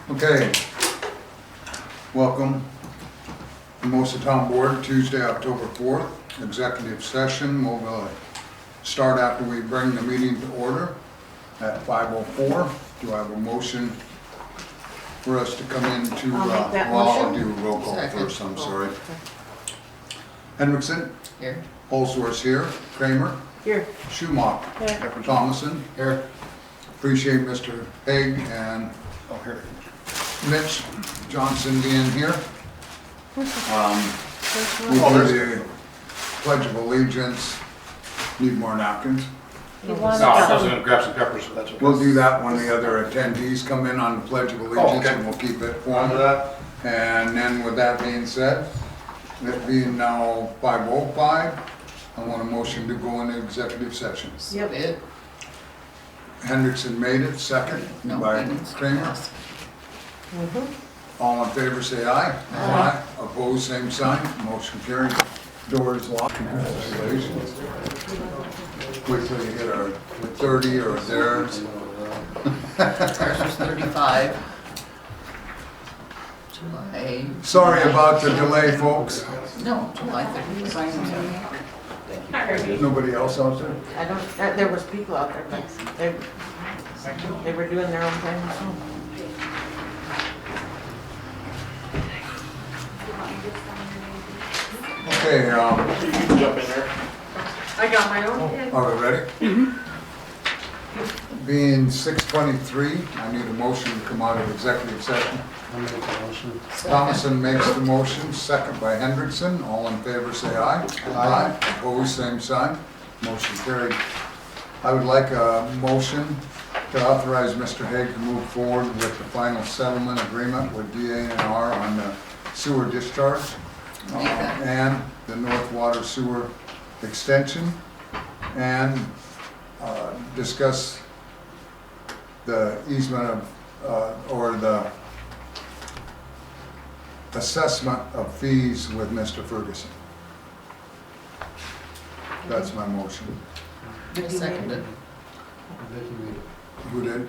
Okay, welcome, Hermosa Town Board, Tuesday, October 4th, executive session. We'll start after we bring the meeting to order at 5:04. Do I have a motion for us to come into, I'll make that well, I'll motion. do roll call Second. first, I'm sorry. Hendrickson, Here. Holsworth here, Kramer, Here. Schumacher, Here. Thomason. Here. Appreciate Mr. Haig and Mitch Johnson being here. We do the Pledge of Allegiance. Need more napkins. You No, want I was to, gonna grab some peppers, so that's okay. We'll do that when the other attendees come in on the Pledge of Allegiance, okay. and we'll keep it On to formal. that. And then with that being said, it being now 5:05, I want a motion to go into executive session. yep, It. Hendrickson made it, second No, by he needs to Kramer. ask. All in favor, say aye. Aye. Opposed, same sign. Motion carried. Door is locked. Congratulations. Wait till you hit a 30 or theirs. Ours was 35. July. Sorry about the delay, folks. No, July 35. Nobody else out there? I don't, there was people out there, but they were doing their own thing, so. Okay, You can jump in there. I got my own. are we ready? Being 6:23, I need a motion to come out of executive session. Thomason makes the motion, second by Hendrickson. All in favor, say aye. Aye. Opposed, same sign. Motion carried. I would like a motion to authorize Mr. Haig to move forward with the final settlement agreement with DA&R on the sewer discharge and the North Water Sewer extension, and discuss the easement of, or the assessment of fees with Mr. Ferguson. That's my motion. I seconded. Who did?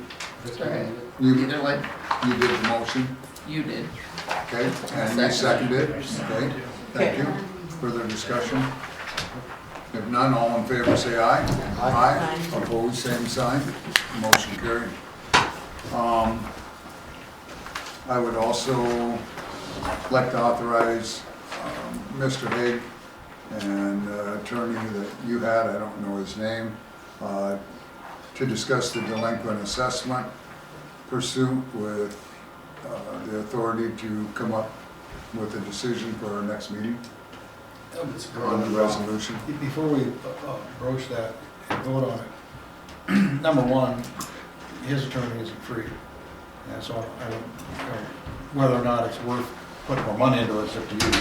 Sorry. You Either way, did the motion, you did. okay? And you seconded, okay? Thank you. Further discussion? If none, all in favor say aye. Aye. Opposed, same sign. Motion carried. I would also like to authorize Mr. Haig and attorney that you had, I don't know his name, to discuss the delinquent assessment pursuit with the authority to come up with a decision for our next meeting on the resolution. Before we broach that and vote on it, number one, his attorney isn't free. And so I don't, whether or not it's worth putting more money into it's up to you.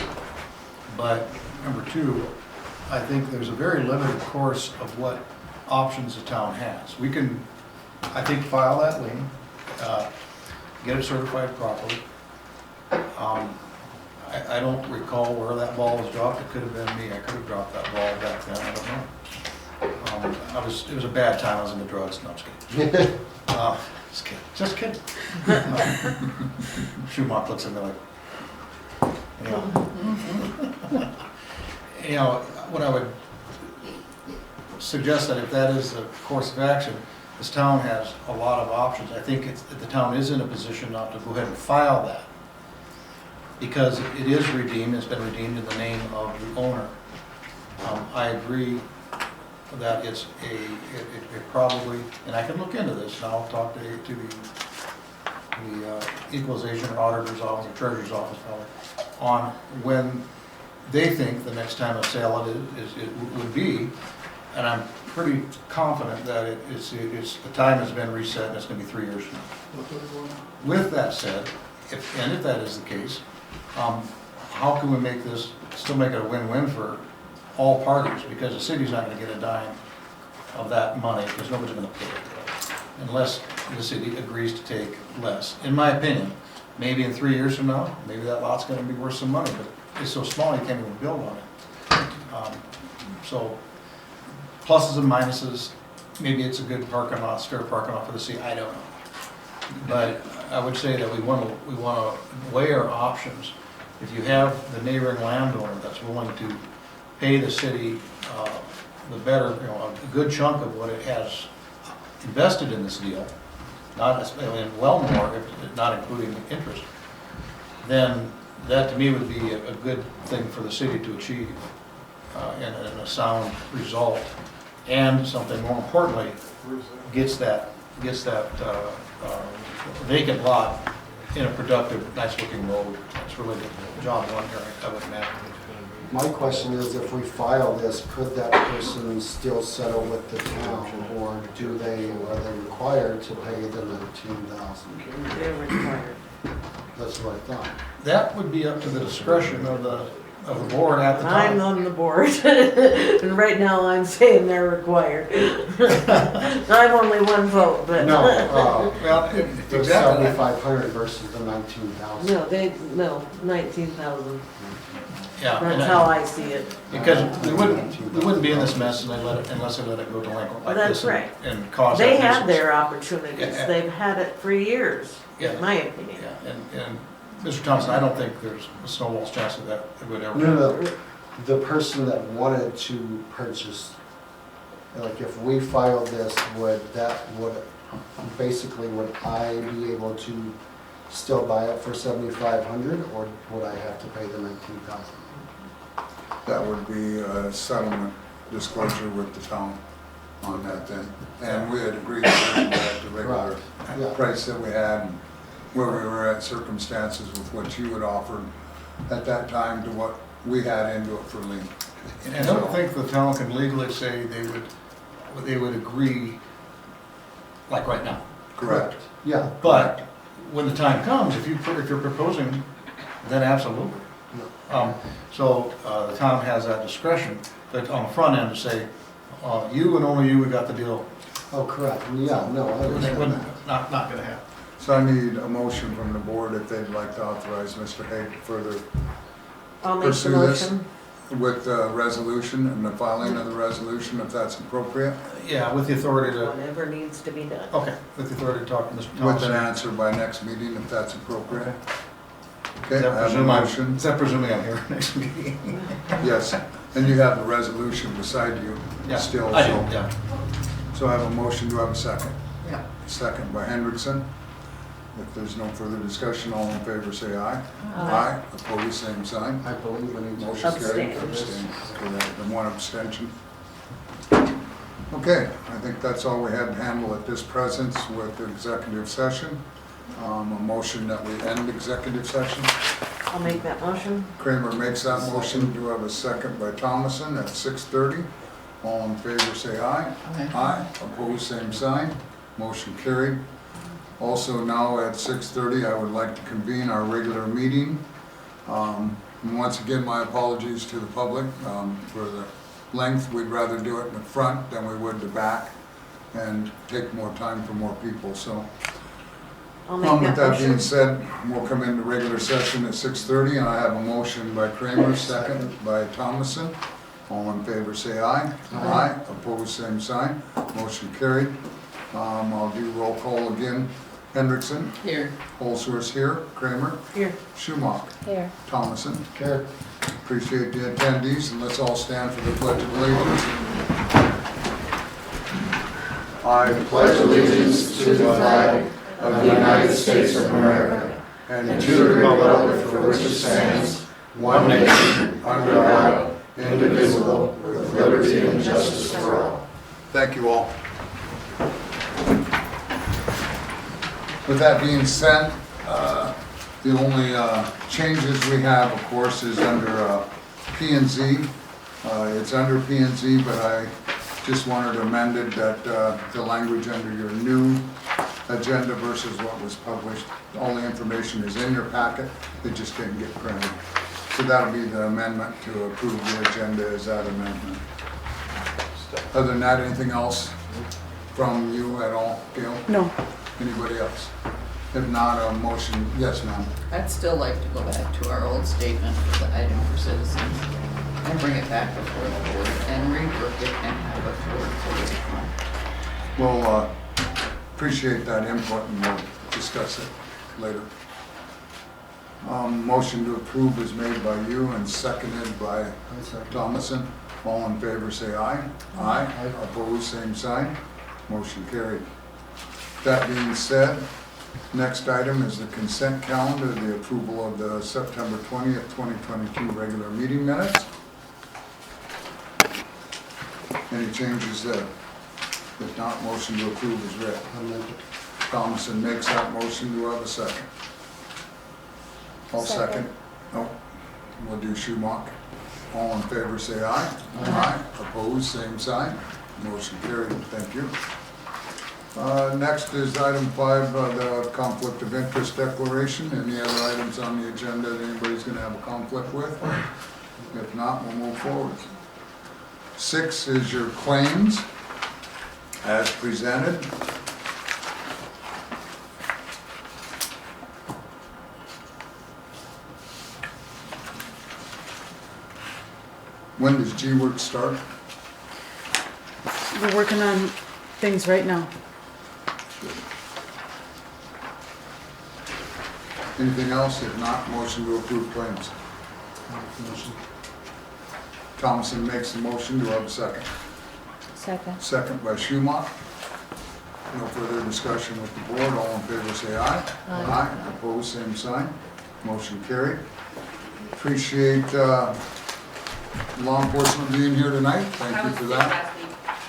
But number two, I think there's a very limited course of what options the town has. We can, I think, file that lien, get it certified properly. I don't recall where that ball was dropped. It could have been me. I could have dropped that ball back then. I don't know. It was a bad time. I was into drugs. No, I'm just kidding. Just kidding. Schumacher looks at me like, you know, what I would suggest that if that is the course of action, this town has a lot of options. I think the town is in a position not to go ahead and file that, because it is redeemed, it's been redeemed in the name of the owner. I agree that it probably, and I can look into this, and I'll talk to the equalization or auditor's office, or treasurer's office, probably, on when they think the next time a sale it would be, and I'm pretty confident that the time has been reset and it's going to be 3 years from now. With that said, if that is the case, how can we make this, still make it a win-win for all parties? Because the city's not going to get a dime of that money, because nobody's going to pay it, unless the city agrees to take less. In my opinion, maybe in 3 years from now, maybe that lot's going to be worth some money, but it's so small you can't even build on it. So pluses and minuses, maybe it's a good parking lot, spare parking lot for the city, I don't know. But I would say that we want to weigh our options. If you have the neighboring landowner that's willing to pay the city the better, a good chunk of what it has invested in this deal, well more, if not including the interest, then that to me would be a good thing for the city to achieve and a sound result. And something more importantly, gets that vacant lot in a productive, nice-looking road. That's really the job one here, I would imagine. My question is, if we file this, could that person still settle with the town, or are they required to pay the $19,000? They're required. That's what I thought. That would be up to the discretion of the board at the I'm time. on the board, and right now I'm saying they're required. I'm only one vote, but. No, Well, the exactly. 7,500 versus the 19,000. No, 19,000. Yeah, and That's how I see it. because we wouldn't be in this mess unless they let it go delinquent like That's this right. and cause that They had nuisance. their opportunities. Yeah. They've had it for years, Yeah. in my opinion. Yeah, and Mr. Thompson, I don't think there's a snowball's chance of that it would ever. No, the person that wanted to purchase, like if we filed this, would I be able to still buy it for 7,500, or would I have to pay the 19,000? That would be a settlement disclosure with the town on that then. And we had agreed to the regular Yeah. price that we had, and where we were at circumstances with what you had offered at that time to what we had into it for lien. And I don't think the town can legally say they would agree like right now. Correct. Yeah. But when the time comes, if you're proposing, then absolutely. So the town has that discretion, but on the front end to say, you and only you, we got the deal. Oh, correct. Yeah, no, I It understand wouldn't, that. not gonna happen. So I need a motion from the board if they'd like to authorize Mr. Hague to further I'll make the pursue this motion. with the resolution and the filing of the resolution, if that's appropriate, Yeah, with the authority to, Whatever needs to be done. okay, with the authority to talk to Mr. with Thompson. an answer by next meeting, if that's appropriate. Does Okay, that I have a presume motion. Is that presuming I'm here next meeting? Yes, and you have the resolution beside you Yeah, still, I do, so. yeah. So I have a motion, do I have a second? Yeah. Second by Hendrickson. If there's no further discussion, all in favor say aye. Aye. Opposed, same sign. I believe we need to. Motion carried. Abstain. Correct, and one abstention. Okay, I think that's all we had to handle at this presence with the executive session. A motion that we end executive session. I'll make that motion. Kramer makes that motion. Do I have a second by Thomason at 6:30? All in favor say aye. Aye. Aye. Opposed, same sign. Motion carried. Also now at 6:30, I would like to convene our regular meeting. And once again, my apologies to the public for the length. We'd rather do it in the front than we would the back and take more time for more people, so. I'll make With that that being motion. said, we'll come into regular session at 6:30, and I have a motion by Kramer, second by Thomason. All in favor say aye. Aye. Opposed, same sign. Motion carried. I'll do roll call again. Hendrickson, Here. Holsworth here, Kramer, Here. Schumacher, Here. Thomason. Care. Appreciate the attendees, and let's all stand for the Pledge of Allegiance. I Pledge allegiance to the flag of the United States of America and to the republic for which it stands, one nation, under God, indivisible, with liberty and justice for all. Thank you all. With that being said, the only changes we have, of course, is under P&Z. It's under P&Z, but I just wanted to amend it that the language under your new agenda versus what was published, all the information is in your packet, it just didn't get printed. So that'll be the amendment to approve the agenda as that amendment. Other than that, anything else from you at all, Gail? No. Anybody else? If not, a motion, yes, ma'am. I'd still like to go back to our old statement for the item for citizens and bring it back before the board and rework it and have it for the one. We'll appreciate that input and we'll discuss it later. Motion to approve is made by you and seconded by Thomason. All in favor say aye. Aye. Opposed, same sign. Motion carried. That being said, next item is the consent calendar, the approval of the September 20th, 2022 regular meeting minutes. Any changes there? If not, motion to approve is read. Thomason makes that motion. Do I have a second? I'll second. Oh, we'll do Schumacher. All in favor say aye. Aye. Opposed, same sign. Motion carried. Thank you. Next is item 5, the conflict of interest declaration. Any other items on the agenda that anybody's going to have a conflict with? If not, we'll move forward. 6 is your claims as presented. When does G-Work start? We're working on things right now. Anything else? If not, motion to approve claims. Thomason makes the motion. Do I have a second? Second. Second by Schumacher. No further discussion with the board. All in favor say aye. Aye. Opposed, same sign. Motion carried. Appreciate law enforcement being here tonight. Thank you for that.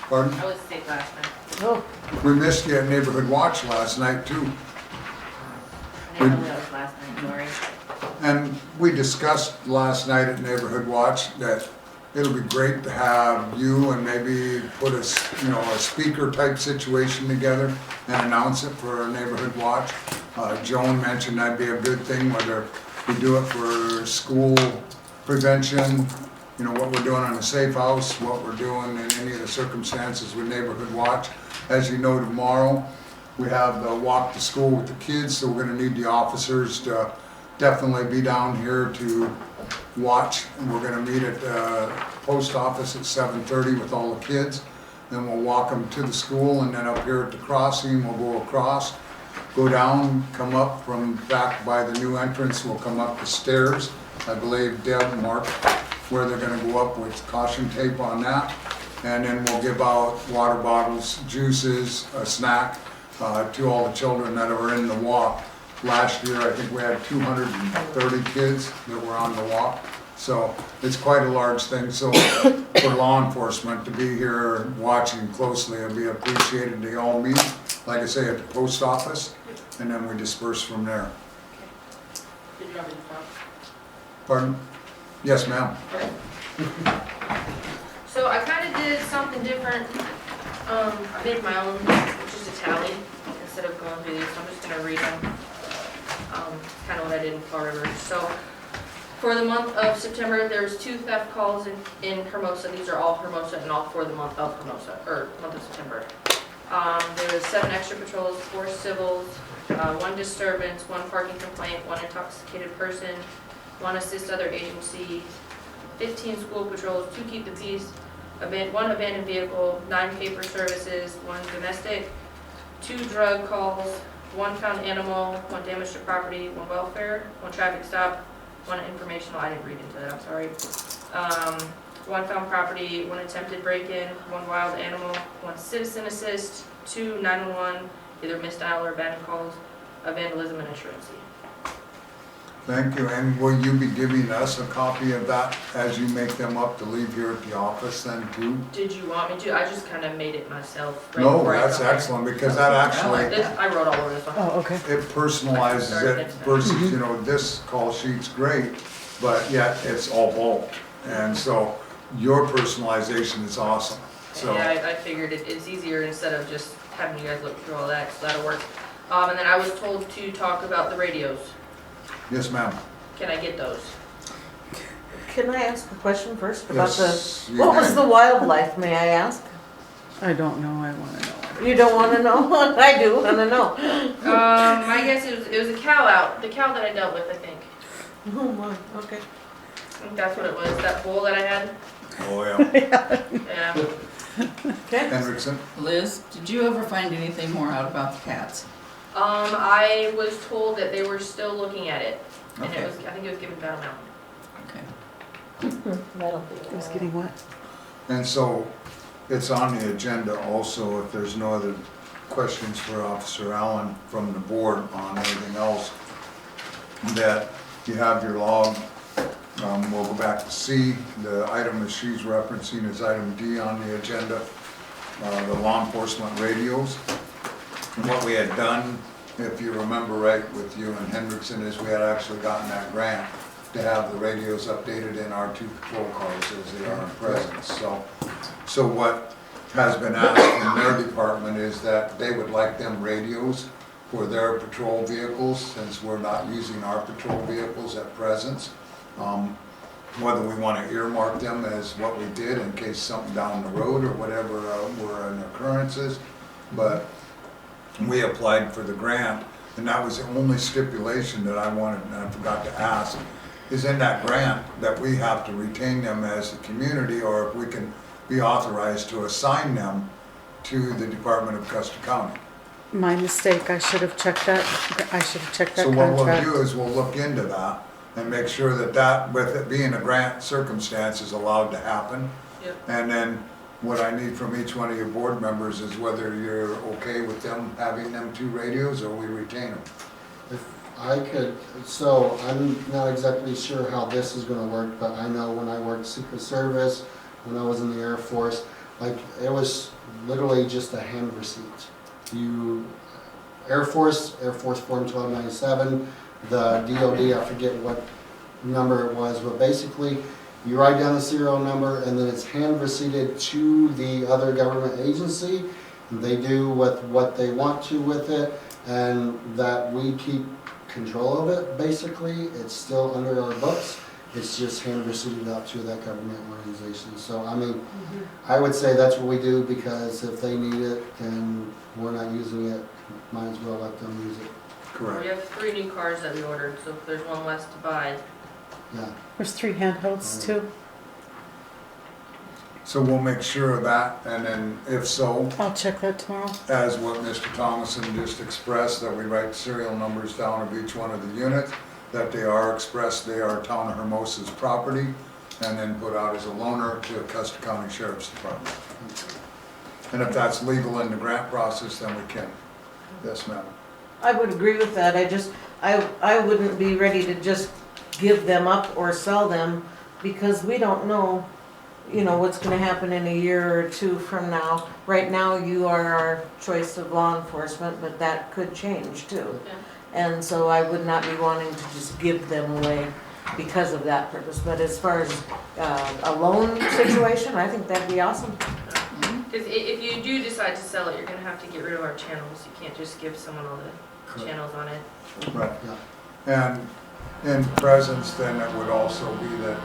Pardon? I was sick last night. Oh, We missed you at Neighborhood Watch last night too. I didn't know that was last night, sorry. And we discussed last night at Neighborhood Watch that it'll be great to have you and maybe put a speaker type situation together and announce it for a Neighborhood Watch. Joan mentioned that'd be a good thing, whether we do it for school prevention, what we're doing on the safe house, what we're doing in any of the circumstances with Neighborhood Watch. As you know, tomorrow we have the walk to school with the kids, so we're gonna need the officers to definitely be down here to watch. And we're gonna meet at the post office at 7:30 with all the kids. Then we'll walk them to the school, and then up here at the crossing, we'll go across, go down, come up from back by the new entrance, we'll come up the stairs. I believe Deb marked where they're gonna go up with caution tape on that. And then we'll give out water bottles, juices, a snack to all the children that are in the walk. Last year, I think we had 230 kids that were on the walk. So it's quite a large thing. So for law enforcement to be here watching closely, it'll be appreciated. They all meet, like I say, at the post office, and then we disperse from there. Did you want me to talk? Pardon? Yes, ma'am. So I kind of did something different. I made my own, which is a tally, instead of going through these. So I'm just going to read them. Kind of what I did in Fall River. So for the month of September, there's 2 theft calls in Hermosa. These are all Hermosa and all for the month of Hermosa, or month of September. There was 7 extra patrols, 4 civils, 1 disturbance, 1 parking complaint, 1 intoxicated person, 1 assist other agency, 15 school patrols, 2 keep the peace, 1 abandoned vehicle, 9 paper services, 1 domestic, 2 drug calls, 1 found animal, 1 damage to property, 1 welfare, 1 traffic stop, 1 informational, I didn't read into that, I'm sorry. 1 found property, 1 attempted break-in, 1 wild animal, 1 citizen assist, 2 911, either missed dial or abandoned calls, a vandalism and insurance. Thank you. And will you be giving us a copy of that as you make them up to leave here at the office then too? Did you want me to? I just kind of made it myself. Right No, before I that's got here. excellent because that actually, I wrote all over this one. Oh, okay. it personalizes it versus, this call sheet's great, but yet it's all bulk. And so your personalization is awesome. So Yeah, I figured it's easier instead of just having you guys look through all that, so that'll work. And then I was told to talk about the radios. yes, ma'am. Can I get those? can I ask a question first about Yes, the, you what was can. the wildlife, may I ask? I don't know, I wanna know. You don't wanna know? I do wanna know. My guess it was a cow out, the cow that I dealt with, I think. Oh my, okay. I think that's what it was, that bull that I had. Oh, yeah. Yeah. Okay. Hendrickson? Liz, did you ever find anything more out about the cats? I was told that they were still looking at it, and Okay. I think it was given Battle Mountain. Okay. That'll be. It was getting what? And so it's on the agenda also, if there's no other questions for Officer Allen from the board on anything else, that you have your log. We'll go back to C. The item that she's referencing is item D on the agenda, the law enforcement radios. And what we had done, if you remember right with you and Hendrickson, is we had actually gotten that grant to have the radios updated in our 2 patrol cars as they are in presence. So what has been asked from their department is that they would like them radios for their patrol vehicles, since we're not using our patrol vehicles at present. Whether we want to earmark them as what we did in case something down the road or whatever were an occurrences, but we applied for the grant, and that was the only stipulation that I wanted, and I forgot to ask, is in that grant that we have to retain them as a community, or if we can be authorized to assign them to the Department of Custer County. My mistake, I should have checked that, So what we'll contract. do is we'll look into that and make sure that with it being a grant circumstance, is allowed to happen. Yep. And then what I need from each one of your board members is whether you're okay with them having them 2 radios, or we retain them. If I could, so I'm not exactly sure how this is gonna work, but I know when I worked Secret Service, when I was in the Air Force, like, it was literally just a hand receipt. Air Force Form 1297, the DOD, I forget what number it was, but basically, you write down the serial number, and then it's hand receipted to the other government agency. They do what they want to with it, and that we keep control of it, basically. It's still under our books. It's just hand receipted out to that government organization. So, I mean, I would say that's what we do, because if they need it and we're not using it, might as well let them use it. Correct. We have 3 new cars that we ordered, so if there's one less to buy, Yeah. There's 3 handhelds too. So we'll make sure of that, and then if so, I'll check that tomorrow. as what Mr. Thomason just expressed, that we write serial numbers down of each one of the units, that they are expressed, they are Town of Hermosa's property, and then put out as a loaner to Custer County Sheriff's Department. And if that's legal in the grant process, then we can. Yes, ma'am. I would agree with that. I wouldn't be ready to just give them up or sell them, because we don't know, what's gonna happen in a year or 2 from now. Right now, you are our choice of law enforcement, but that could change too. yeah. And so I would not be wanting to just give them away because of that purpose. But as far as a loan situation, I think that'd be awesome. Because if you do decide to sell it, you're gonna have to get rid of our channels. You can't just give someone all the Correct. channels on it. Right. Yeah. And in presence, then it would also be that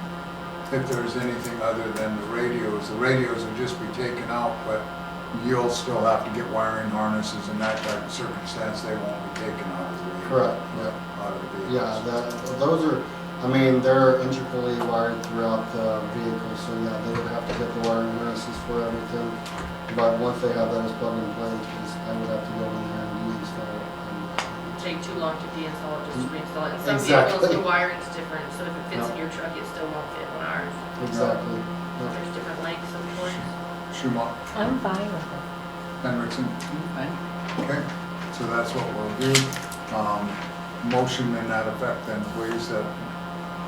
if there's anything other than the radios would just be taken out, but you'll still have to get wiring harnesses and that type of circumstance, they won't be taken out of the vehicle. Correct, yeah. Out of the vehicles. Yeah, those are, I mean, they're intricately wired throughout the vehicle, so yeah, they would have to get the wiring harnesses for everything. But once they have that as plug and play, I would have to go in there and deinstall it. Take too long to deinstall it, just reinstall it. And some Exactly. vehicles, the wiring's different, so if it fits Yeah. in your truck, it still won't fit on ours. Exactly. Yeah. There's different lengths of cords. Schumacher, I'm fine with it. Hendrickson, Okay. okay? So that's what we'll do. Motion in that effect then, please, that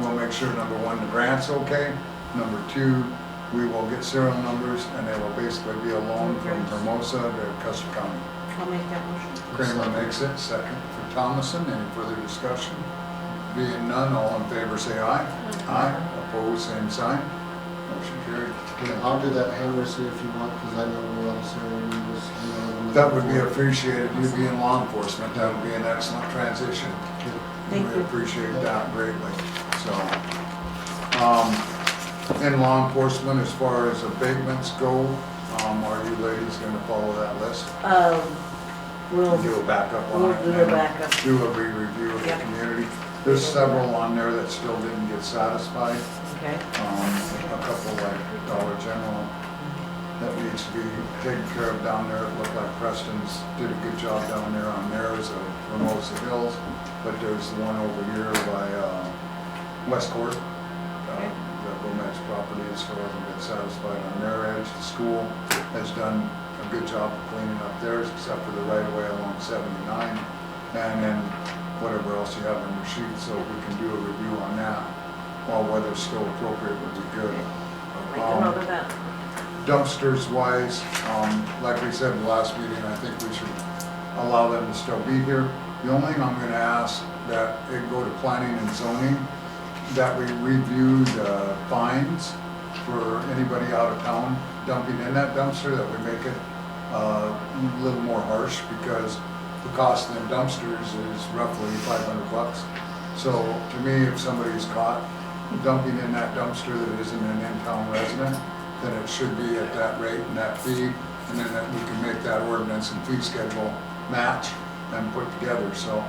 we'll make sure, number 1, the grant's okay. Number 2, we will get serial numbers, and they will basically be a loan from Hermosa to Custer County. I'll make that motion. Kramer makes it, second for Thomason. Any further discussion? Being none, all in favor say aye. Aye. Opposed, same sign. Motion carried. Yeah, I'll do that hand receipt if you want, because I know we're all serial numbers. That would be appreciated, you being law enforcement, that would be an excellent transition. Thank We you. appreciate that greatly, so. In law enforcement, as far as abatements go, are you ladies gonna follow that list? We'll Do a backup on it? do a and backup. Do a re-review of the Yep. community. There's several on there that still didn't get satisfied. Okay. A couple like Dollar General that needs to be taken care of down there. It looked like Preston's did a good job down there on theirs of Hermosa Hills, but there's the one over here by West Court. The Gomez property still hasn't been satisfied on their edge. The school has done a good job of cleaning up theirs, except for the right of way along 79. And then whatever else you have on your sheet, so we can do a review on that. While weather's still appropriate would be good. Make a note of that. Dumpsters wise, like we said in the last meeting, I think we should allow them to still be here. The only thing I'm gonna ask that it go to planning and zoning, that we review the fines for anybody out of town dumping in that dumpster, that we make it a little more harsh, because the cost of them dumpsters is roughly $500. So to me, if somebody's caught dumping in that dumpster that isn't an in-town resident, then it should be at that rate and that fee, and then that we can make that ordinance and fee schedule match and put together. So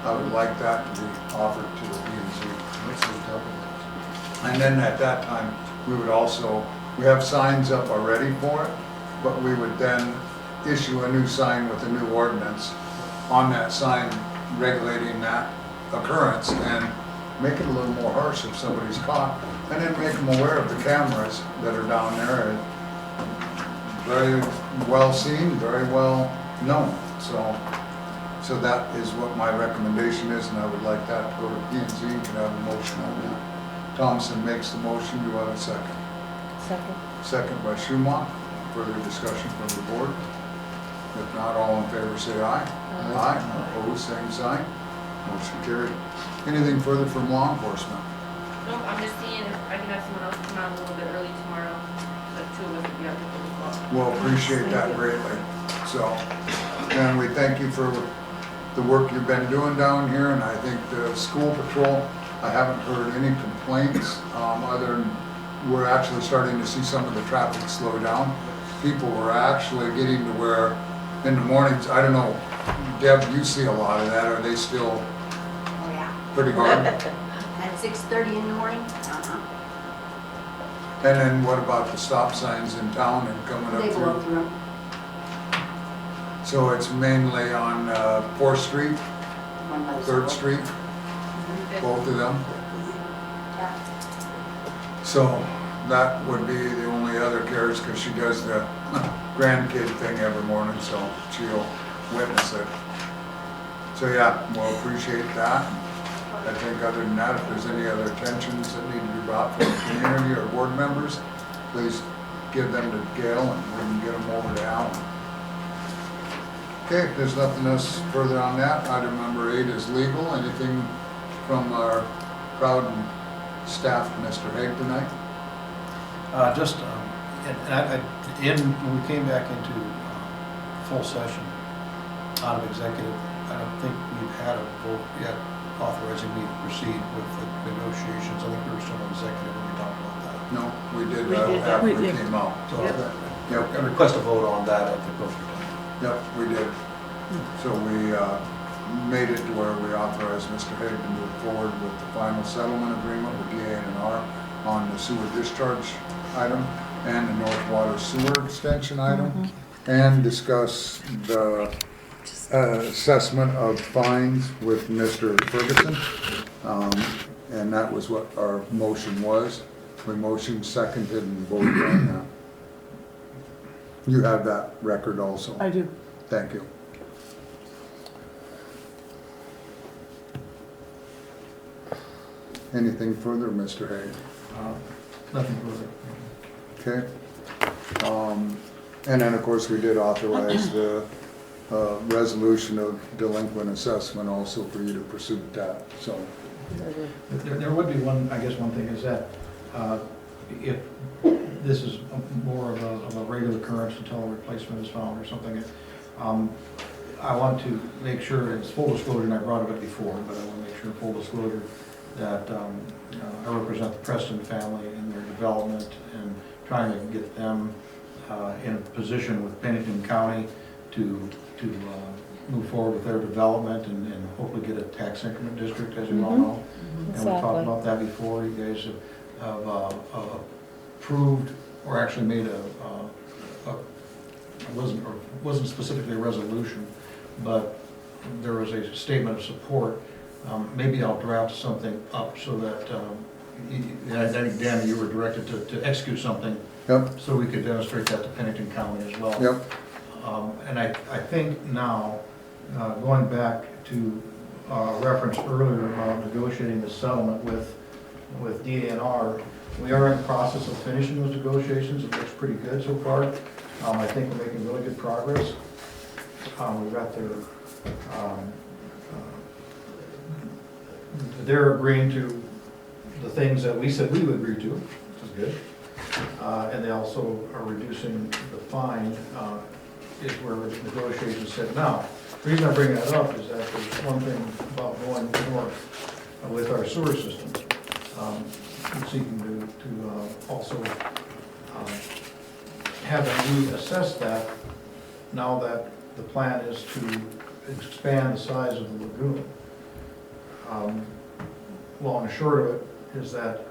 I would like that to be offered to the P&Z. And then at that time, we would also, we have signs up already for it, but we would then issue a new sign with a new ordinance on that sign regulating that occurrence, and make it a little more harsh if somebody's caught, and then make them aware of the cameras that are down there. Very well seen, very well known. So that is what my recommendation is, and I would like that to go to P&Z. You can have a motion on that. Thompson makes the motion. Do I have a second? Second. Second by Schumacher. Further discussion from the board? If not, all in favor say aye. Aye. Opposed, same sign. Motion carried. Anything further from law enforcement? Nope, I'm just seeing if I can have someone else come out a little bit early tomorrow, so two of us will be out there. We'll appreciate that greatly. So, and we thank you for the work you've been doing down here, and I think the school patrol, I haven't heard any complaints, other than we're actually starting to see some of the traffic slow down. People were actually getting to where in the mornings, I don't know, Deb, you see a lot of that, are they still Oh, yeah. pretty hard? At 6:30 in the morning? And then what about the stop signs in town and coming up They blow through? through. So it's mainly on 4th Street, One by the 3rd school. Street, both of them? Yeah. So that would be the only other cares, because she does the grandkid thing every morning, so she'll witness it. So yeah, we'll appreciate that. I think other than that, if there's any other attentions that need to be brought from the community or board members, please give them to Gail and we can get them over to Alan. Okay, if there's nothing else further on that, item number 8 is legal. Anything from our proud and staff, Mr. Haig, tonight? When we came back into full session out of executive, I don't think we've had a vote yet authorizing me to proceed with the negotiations. I think we were still in executive when we talked about that. No, we did We did that. after We it did. came out. So Yep. I request a vote on that at the appropriate time. Yep, we did. So we made it to where we authorized Mr. Haig to move forward with the final settlement agreement with DA&R on the sewer discharge item and the North Water Sewer Extension item, and discuss the assessment of fines with Mr. Ferguson. And that was what our motion was. We motioned, seconded, and voted on that. You have that record also. I do. Thank you. Anything further, Mr. Haig? Nothing further. Okay. And then, of course, we did authorize the resolution of delinquent assessment also for you to pursue that, so. There would be one, I guess one thing is that if this is more of a regular occurrence until a replacement is found or something, I want to make sure, it's full disclosure, and I brought it up before, but I want to make sure full disclosure that I represent the Preston family in their development and trying to get them in a position with Pennington County to move forward with their development and hopefully get a tax increment district, as you all know. And we talked about that before. You guys have approved or actually made a wasn't specifically a resolution, but there was a statement of support. Maybe I'll draft something up so that, I think, Danny, you were directed to execute something Yep, so we could demonstrate that to Pennington County as well. yep, And I think now, going back to reference earlier about negotiating the settlement with DANR, we are in the process of finishing those negotiations. It looks pretty good so far. I think we're making really good progress. We've got they're agreeing to the things that we said we would agree to, which is good. And they also are reducing the fine, is where the negotiations said. Now, the reason I bring that up is that there's one thing about going north with our sewer system. Seeking to also have them reassess that now that the plan is to expand the size of the lagoon. Long and short of it is that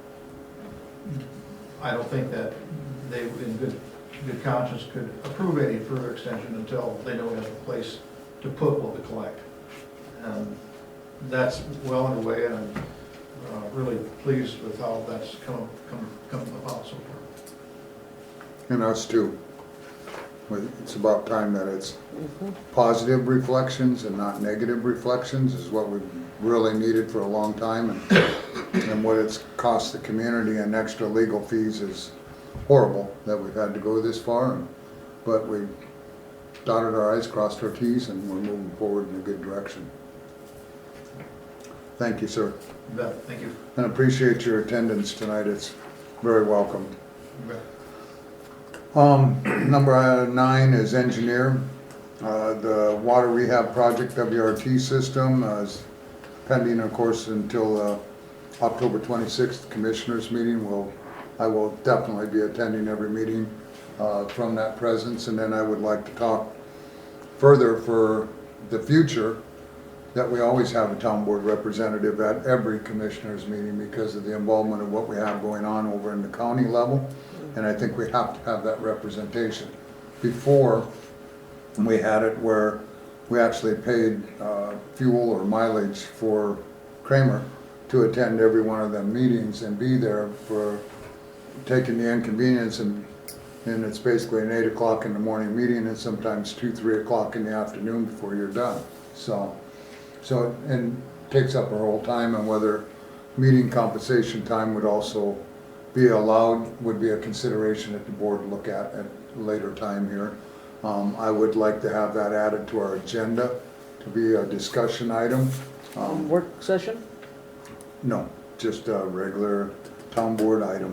I don't think that they, in good conscience, could approve any further extension until they know we have a place to put what we collect. And that's well underway, and I'm really pleased with how that's come about so far. and us too. It's about time that it's positive reflections and not negative reflections is what we've really needed for a long time, and what it's cost the community and extra legal fees is horrible that we've had to go this far, but we dotted our i's, crossed our t's, and we're moving forward in a good direction. Thank you, sir, You bet. Thank you. and appreciate your attendance tonight. It's very welcome. You bet. Number 9 is engineer. The water rehab project WRT system is pending, of course, until October 26th commissioners meeting. I will definitely be attending every meeting from that presence, and then I would like to talk further for the future that we always have a town board representative at every commissioners meeting because of the involvement of what we have going on over in the county level. And I think we have to have that representation. Before, we had it where we actually paid fuel or mileage for Kramer to attend every one of them meetings and be there for taking the inconvenience, and it's basically an 8 o'clock in the morning meeting and sometimes 2, 3 o'clock in the afternoon before you're done. So and takes up our whole time, and whether meeting compensation time would also be allowed would be a consideration that the board look at a later time here. I would like to have that added to our agenda to be a discussion item. Work session? No, just a regular town board item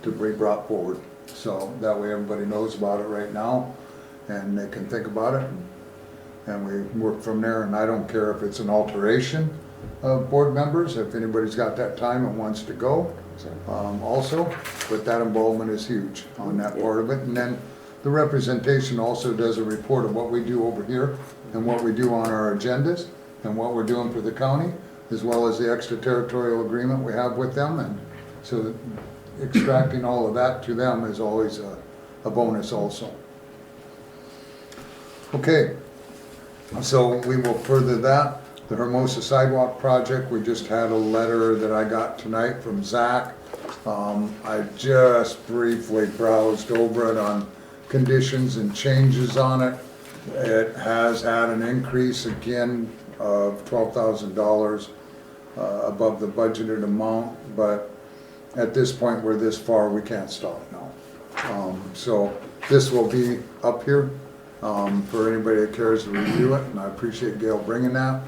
to be brought forward. So that way everybody knows about it right now and they can think about it. And we work from there, and I don't care if it's an alteration of board members, if anybody's got that time and wants to go also, but that involvement is huge on that part of it. And then the representation also does a report of what we do over here and what we do on our agendas and what we're doing for the county, as well as the extraterritorial agreement we have with them. And so extracting all of that to them is always a bonus also. Okay, so we will further that. The Hermosa sidewalk project, we just had a letter that I got tonight from Zach. I just briefly browsed over it on conditions and changes on it. It has had an increase again of $12,000 above the budgeted amount, but at this point we're this far, we can't stop now. So this will be up here for anybody that cares to review it, and I appreciate Gail bringing that.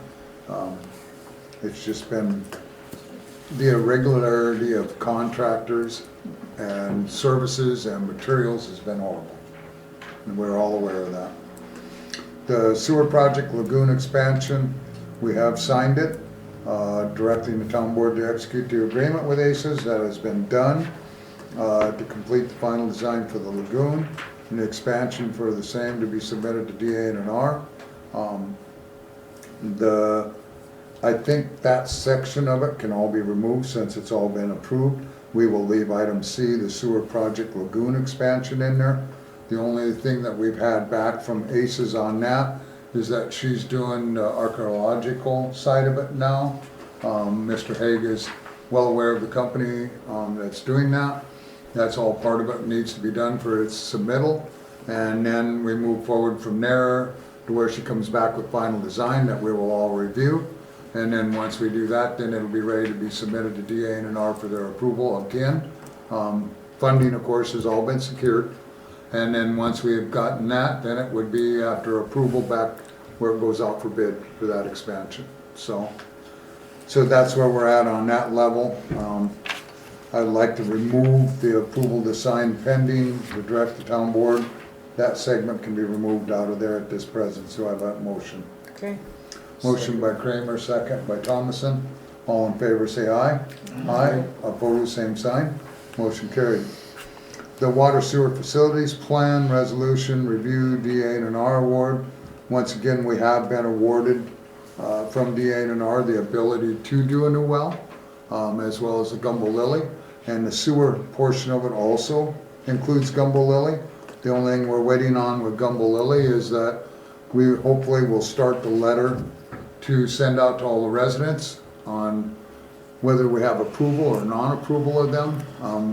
It's just been the irregularity of contractors and services and materials has been horrible, and we're all aware of that. The sewer project lagoon expansion, we have signed it, directing the town board to execute the agreement with ACES. That has been done to complete the final design for the lagoon, and the expansion for the same to be submitted to DA&R. I think that section of it can all be removed since it's all been approved. We will leave item C, the sewer project lagoon expansion, in there. The only thing that we've had back from ACES on that is that she's doing the archaeological side of it now. Mr. Haig is well aware of the company that's doing that. That's all part of it, needs to be done for its submittal. And then we move forward from there to where she comes back with final design that we will all review. And then once we do that, then it'll be ready to be submitted to DA&R for their approval again. Funding, of course, has all been secured. And then once we have gotten that, then it would be after approval back where it goes out for bid for that expansion. So that's where we're at on that level. I'd like to remove the approval to sign pending, to direct the town board. That segment can be removed out of there at this present, so I have that motion. Okay. Motion by Kramer, second by Thomason. All in favor say aye. Aye. Opposed, same sign. Motion carried. The Water Sewer Facilities Plan Resolution Review DA&R Award. Once again, we have been awarded from DA&R the ability to do a new well, as well as the Gumbo Lily. And the sewer portion of it also includes Gumbo Lily. The only thing we're waiting on with Gumbo Lily is that we hopefully will start the letter to send out to all the residents on whether we have approval or non-approval of them,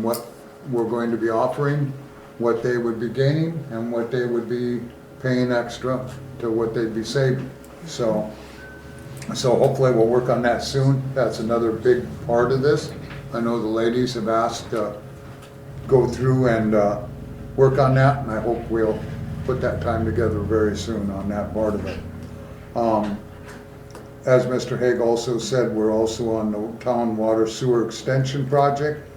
what we're going to be offering, what they would be gaining, and what they would be paying extra to what they'd be saving. So hopefully we'll work on that soon. That's another big part of this. I know the ladies have asked to go through and work on that, and I hope we'll put that time together very soon on that part of it. As Mr. Haig also said, we're also on the town water sewer extension project,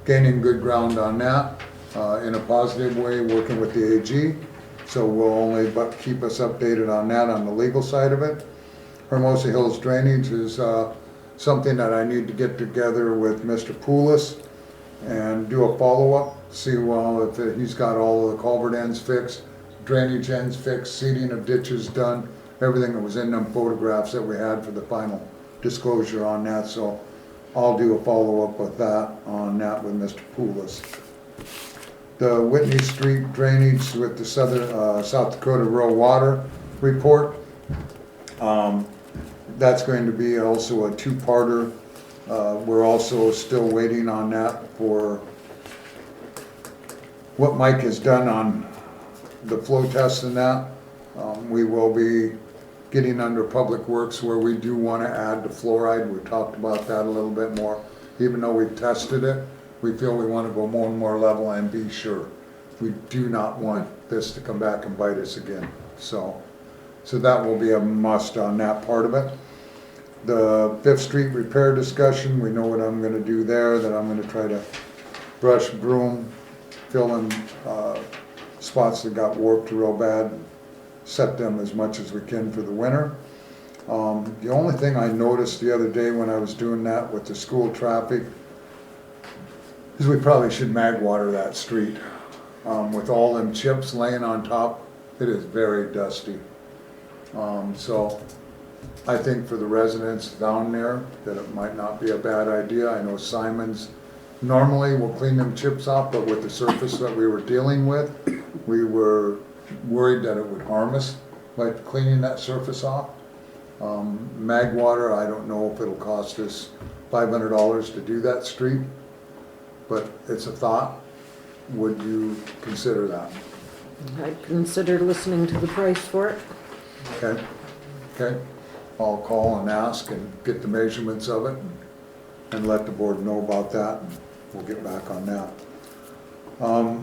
gaining good ground on that in a positive way, working with the AG. So we'll only but keep us updated on that on the legal side of it. Hermosa Hills Drainage is something that I need to get together with Mr. Poulos and do a follow-up, see well if he's got all of the culvert ends fixed, drainage ends fixed, seeding of ditches done, everything that was in them photographs that we had for the final disclosure on that. So I'll do a follow-up with that on that with Mr. Poulos. The Whitney Street drainage with the South Dakota Rural Water report. That's going to be also a two-parter. We're also still waiting on that for what Mike has done on the flow tests and that. We will be getting under Public Works where we do want to add the fluoride. We talked about that a little bit more. Even though we've tested it, we feel we want to go more and more level and be sure. We do not want this to come back and bite us again. So that will be a must on that part of it. The 5th Street repair discussion, we know what I'm going to do there, that I'm going to try to brush, broom, fill in spots that got warped real bad, set them as much as we can for the winter. The only thing I noticed the other day when I was doing that with the school traffic is we probably should mag water that street. With all them chips laying on top, it is very dusty. So I think for the residents down there that it might not be a bad idea. I know Simon's normally will clean them chips off, but with the surface that we were dealing with, we were worried that it would harm us by cleaning that surface off. Mag water, I don't know if it'll cost us $500 to do that street, but it's a thought. Would you consider that? I'd consider listening to the price for it. Okay, okay. I'll call and ask and get the measurements of it and let the board know about that. We'll get back on that.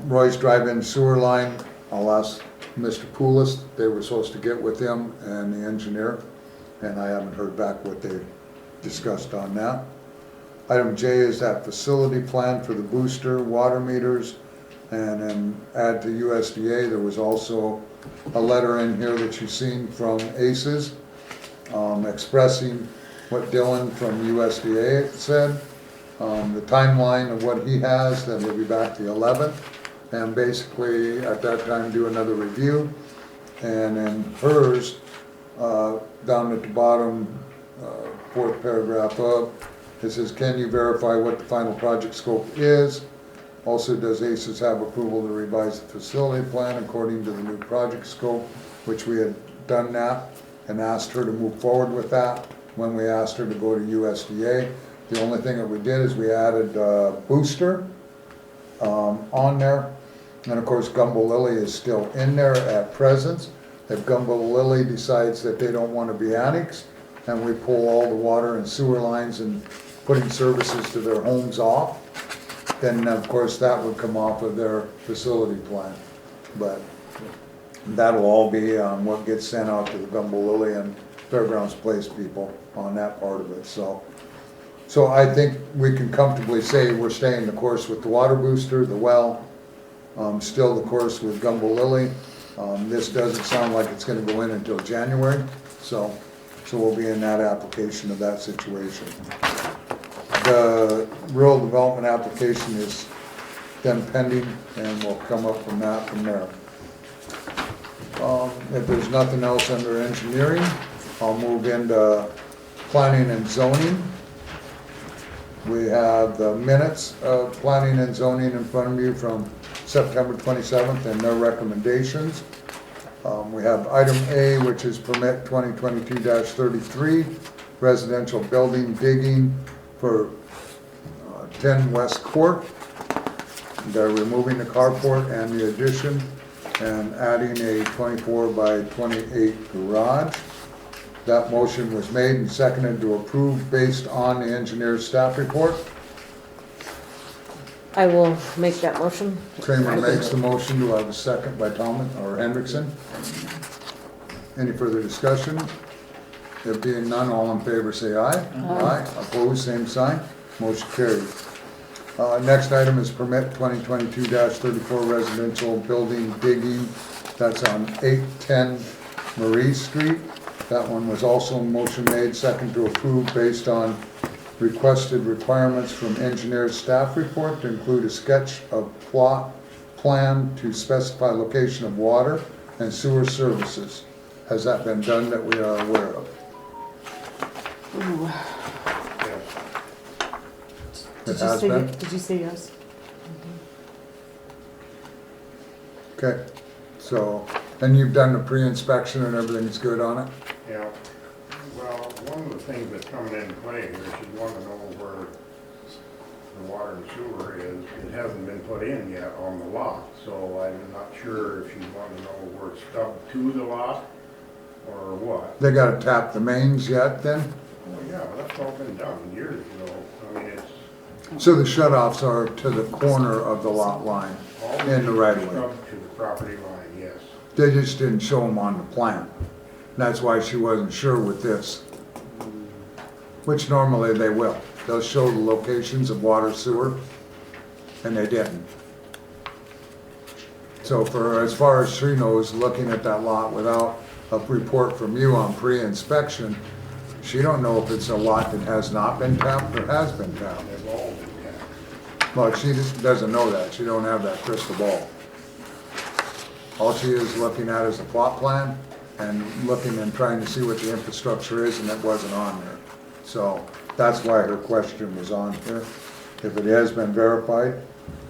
Roy's drive-in sewer line, I'll ask Mr. Poulos. They were supposed to get with him and the engineer, and I haven't heard back what they discussed on that. Item J is that facility plan for the booster water meters, and then add to USDA. There was also a letter in here that you've seen from ACES expressing what Dylan from USDA said. The timeline of what he has, that he'll be back the 11th, and basically at that time do another review. And then hers, down at the bottom, 4th paragraph up, it says, can you verify what the final project scope is? Also, does ACES have approval to revise the facility plan according to the new project scope, which we had done that and asked her to move forward with that when we asked her to go to USDA. The only thing that we did is we added a booster on there. And of course, Gumbo Lily is still in there at present. If Gumbo Lily decides that they don't want to be annexed, and we pull all the water and sewer lines and putting services to their homes off, then of course that would come off of their facility plan. But that'll all be on what gets sent out to the Gumbo Lily and Fairgrounds Place people on that part of it, so I think we can comfortably say we're staying the course with the water booster, the well, still the course with Gumbo Lily. This doesn't sound like it's gonna go in until January, so we'll be in that application of that situation. The rural development application is then pending, and we'll come up from that from there. If there's nothing else under engineering, I'll move into planning and zoning. We have the minutes of planning and zoning in front of you from September 27th and their recommendations. We have item A, which is permit 2022-33, residential building digging for 10 West Court. They're removing the carport and the addition and adding a 24 by 28 garage. That motion was made and seconded to approve based on the engineer's staff report. I will make that motion. Kramer makes the motion. Do I have a second by Thomas or Hendrickson? Any further discussion? There being none, all in favor say aye. Aye. Opposed, same sign. Motion carried. Next item is permit 2022-34 residential building digging. That's on 810 Marie Street. That one was also motion made, second to approve based on requested requirements from engineer's staff report to include a sketch of plot plan to specify location of water and sewer services. Has that been done that we are aware of? Ooh. It has been? Did you say yes? Okay, so, and you've done the pre-inspection and everything's good on it? Yeah. Well, one of the things that's coming into play here is you want to know where the water and sewer is. It hasn't been put in yet on the lot, so I'm not sure if you want to know where it's stubbed to the lot or what. They gotta tap the mains yet then? Well, yeah, that's all been done years ago. I mean, it's So the shut-offs are to the corner of the lot line all in the right of way? stubbed to the property line, yes. They just didn't show them on the plan. That's why she wasn't sure with this. Which normally they will. They'll show the locations of water, sewer, and they didn't. So for, as far as she knows, looking at that lot without a report from you on pre-inspection, she don't know if it's a lot that has not been tapped or has been tapped. They've all been tapped. Well, she just doesn't know that. She don't have that crystal ball. All she is looking at is the plot plan and looking and trying to see what the infrastructure is, and it wasn't on there. So that's why her question was on here. If it has been verified,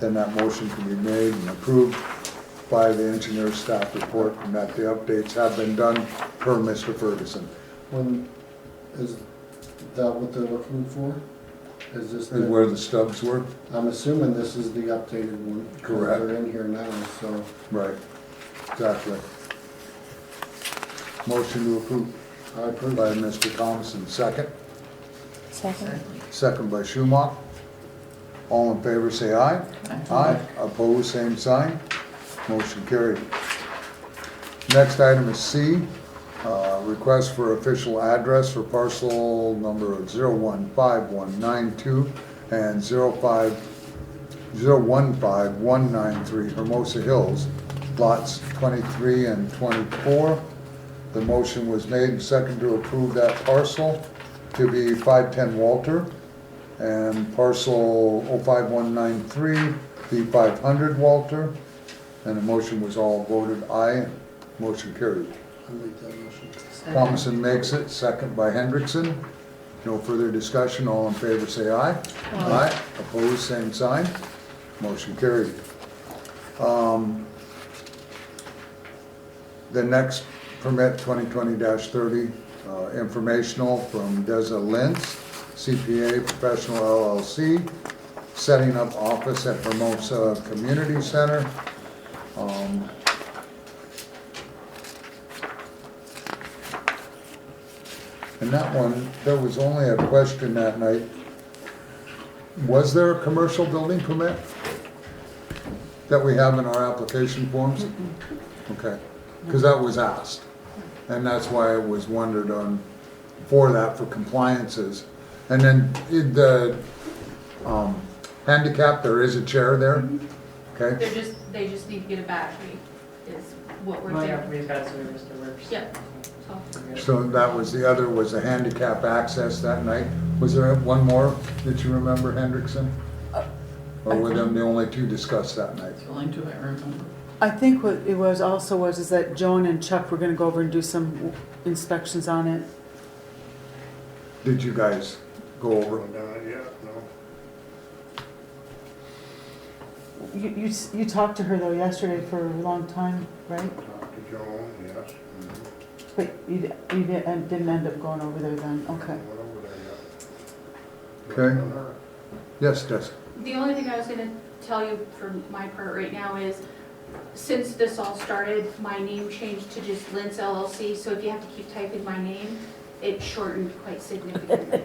then that motion can be made and approved by the engineer's staff report, and that the updates have been done per Mr. Ferguson. When, is that what they're looking for? Is this, Is where the stubs were? I'm assuming this is the updated one. 'Cause Correct. They're in here now, so. Right, exactly. Motion to approve I approve. by Mr. Thompson, second. Second. Second by Schumacher. All in favor say aye. Aye. Opposed, same sign. Motion carried. Next item is C, request for official address for parcel number 015192 and 015193 Hermosa Hills, lots 23 and 24. The motion was made and second to approve that parcel to be 510 Walter, and parcel 05193 be 500 Walter, and the motion was all voted aye. Motion carried. I'll make that motion. Thomason makes it, second by Hendrickson. No further discussion, all in favor say aye. Aye. Opposed, same sign. Motion carried. The next permit, 2020-30, informational from Deza Lentz, CPA Professional LLC, setting up office at Hermosa Community Center. And that one, there was only a question that night. Was there a commercial building permit that we have in our application forms? Okay, because that was asked. And that's why it was wondered on, for that, for compliances. And then the handicap, there is a chair there, okay? They just need to get a battery, is what we're Well, doing. yeah, we've got service that works. Yep. So that was the other, was the handicap access that night. Was there one more that you remember, Hendrickson? Or were them the only two discussed that night? It's only two I remember. I think what it was also was is that Joan and Chuck were gonna go over and do some inspections on it. Did you guys go over? Haven't done it yet, no. You talked to her though yesterday for a long time, right? Talked to Joan, yes. But you didn't end up going over there then, okay. Went over there yet. Okay. Waiting on her. Yes, Des. The only thing I was gonna tell you for my part right now is, since this all started, my name changed to just Lentz LLC, so if you have to keep typing my name, it shortened quite significantly.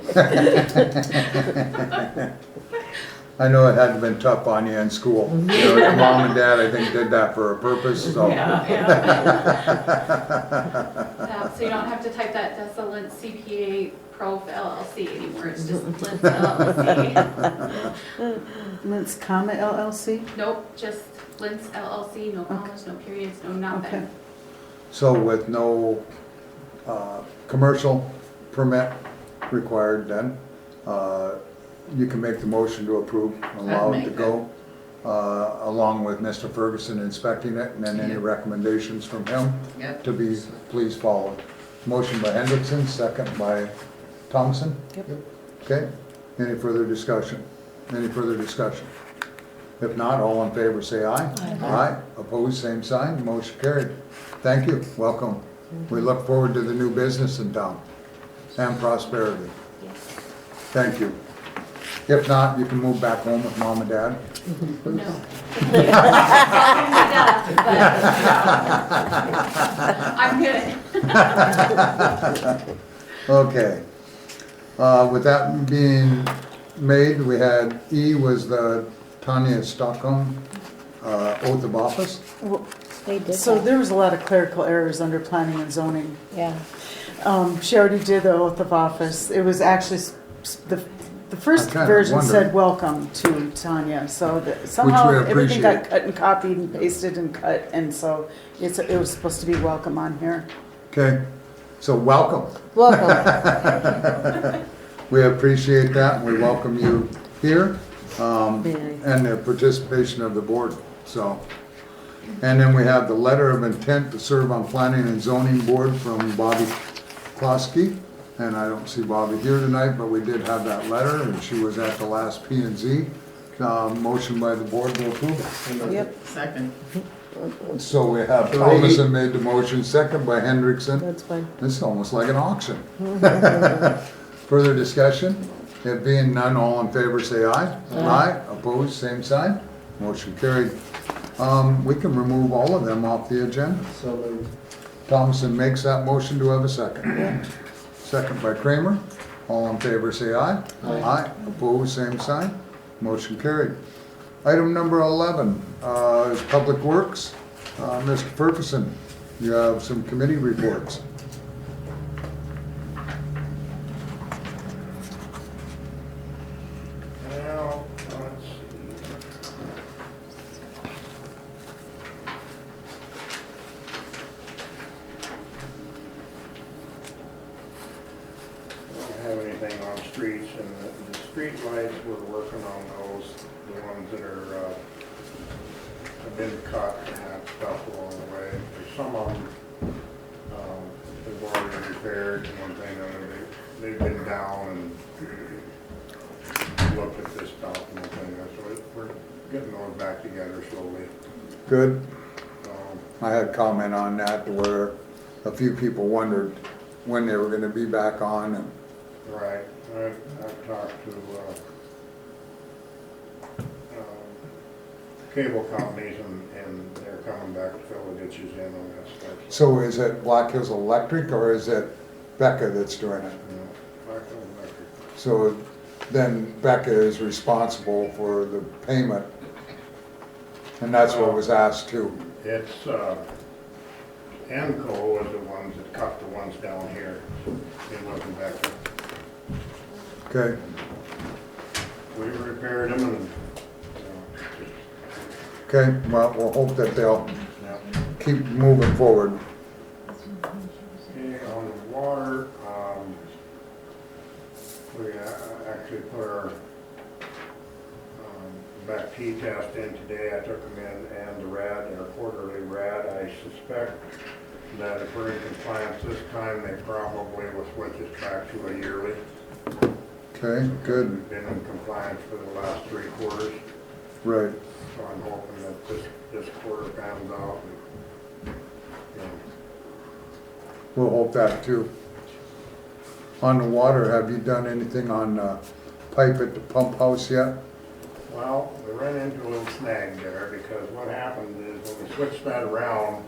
I know it had to have been tough on you in school. You know, your mom and dad, I think, did that for a purpose, so. Yeah, so you don't have to type that, that's the Lentz CPA Pro LLC anymore, it's just Lentz LLC. Lentz, comma LLC? Nope, just Lentz LLC, no commas, no periods, no Okay. nothing. So with no commercial permit required then, you can make the motion to approve, allow it to go, along with Mr. Ferguson inspecting it, and then any Yep. recommendations from him Yep. to be please followed. Motion by Hendrickson, second by Thompson? Yep. Okay, any further discussion? Any further discussion? If not, all in favor say aye. Aye. Opposed, same sign, motion carried. Thank you, welcome. We look forward to the new business in town and prosperity. Thank you. If not, you can move back home with mom and dad. No. I'm good. Okay. With that being made, we had E was the Tanya Stockholm oath of office. They did so there was a lot of clerical errors under planning and zoning. Yeah. She already did the oath of office. It was actually, the first I kinda version wondered. said welcome to Tanya, so somehow we everything got appreciate. cut and copied and pasted and cut, and so it was supposed to be welcome on here. Okay, so welcome. Welcome. We appreciate that, and we welcome you here, and the participation of the board, so. And then we have the letter of intent to serve on planning and zoning board from Bobby Klosky. And I don't see Bobby here tonight, but we did have that letter, and she was at the last P and Z. Motion by the board to approve. Yep, Second. So we have Thomason made the motion, second by Hendrickson. that's fine. This is almost like an auction. Further discussion? It being none, all in favor say aye. Aye. Opposed, same sign. Motion carried. We can remove all of them off the agenda. So moved. Thomason makes that motion. Do I have a second? Second by Kramer. All in favor say aye. Aye. Opposed, same sign. Motion carried. Item number 11 is Public Works. Mr. Ferguson, you have some committee reports. Well, let's see. I don't have anything on streets, and the street lights, we're working on those, the ones that are, have been cut and have stuff along the way. There's some of them, they've already repaired, and one thing, or another, they've been down and looked at this stuff and one thing, so we're getting those back together slowly. Good. Um, I had comment on that where a few people wondered when they were gonna be back on, and Right, I've talked to, cable companies and they're coming back to fill the ditches in on that stuff. so is it Black Hills Electric or is it Becca that's doing it? You know, Black Hills Electric. So then Becca is responsible for the payment, and that's what was asked too. It's, Enco was the ones that cut the ones down here. It wasn't Becker. Okay, We repaired them and, okay, well, we'll hope that they'll yeah. keep moving forward. Okay, on the water, we actually put our back T test in today. I took them in and the rad, our quarterly rad. I suspect that if we're in compliance this time, they probably will switch us back to a yearly. Okay, good, We've been in compliance for the last 3 quarters, right. so I'm hoping that this quarter pans out. And, you know, We'll hope that too. On the water, have you done anything on pipe at the pump house yet? well, we ran into a little snag there because what happened is when we switched that around,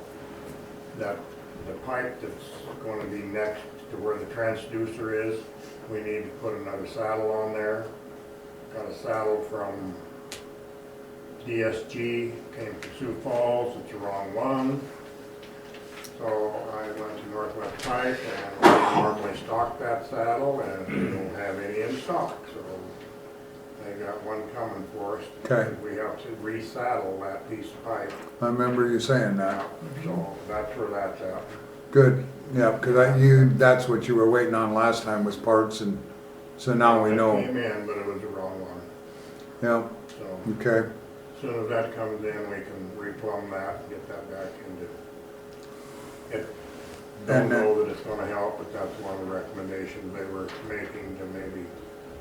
that the pipe that's going to be next to where the transducer is, we need to put another saddle on there. Got a saddle from DSG, came from Sioux Falls, it's the wrong one. So I went to Northwest Pipe and we normally stock that saddle and we don't have any in stock. So they got one coming for us. Okay. We have to resaddle that piece of pipe. I remember you saying that. So that's where that's at. Good, yeah, because that's what you were waiting on last time was parts, and so now we It know. came in, but it was the wrong one. Yeah, So okay, as soon as that comes in, we can replumb that and get that back into it. Don't And, know that it's gonna help, but that's one of the recommendations they were making to maybe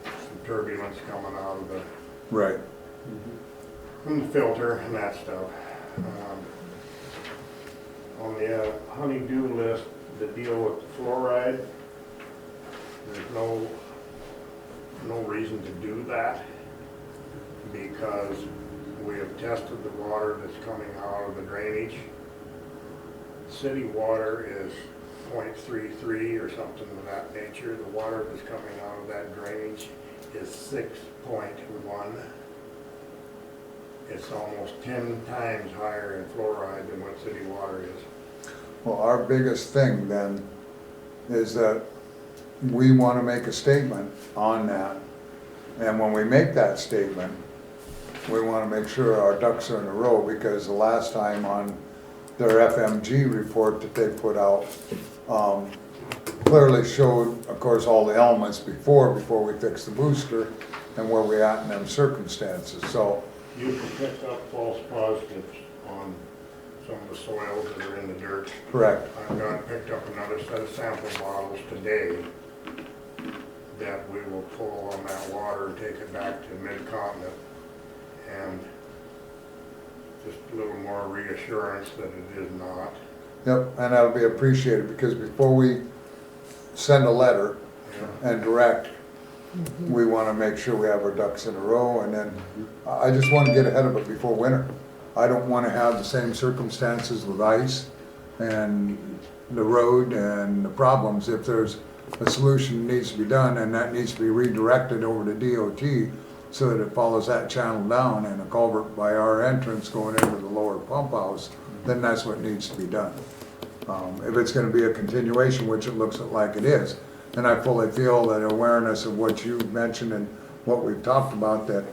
some turbulence coming out of the, right. from the filter and that stuff. On the honey-do list, the deal with the fluoride, there's no reason to do that because we have tested the water that's coming out of the drainage. City water is 0.33 or something of that nature. The water that's coming out of that drainage is 6.1. It's almost 10 times higher in fluoride than what city water is. Well, our biggest thing then is that we want to make a statement on that. And when we make that statement, we want to make sure our ducks are in a row, because the last time on their FMG report that they put out, clearly showed, of course, all the elements before we fixed the booster and where we're at in them circumstances. So, You can pick up false positives on some of the soils that are in the dirt. correct, I've picked up another set of sample bottles today that we will pull on that water and take it back to Mid-Continent. And just a little more reassurance that it is not. yep, and that'll be appreciated, because before we send a letter and direct, we want to make sure we have our ducks in a row, and then I just want to get ahead of it before winter. I don't want to have the same circumstances with ice and the road and the problems. If there's a solution that needs to be done, and that needs to be redirected over to DOT so that it follows that channel down and a culvert by our entrance going into the lower pump house, then that's what needs to be done. If it's going to be a continuation, which it looks like it is, and I fully feel that awareness of what you mentioned and what we've talked about, that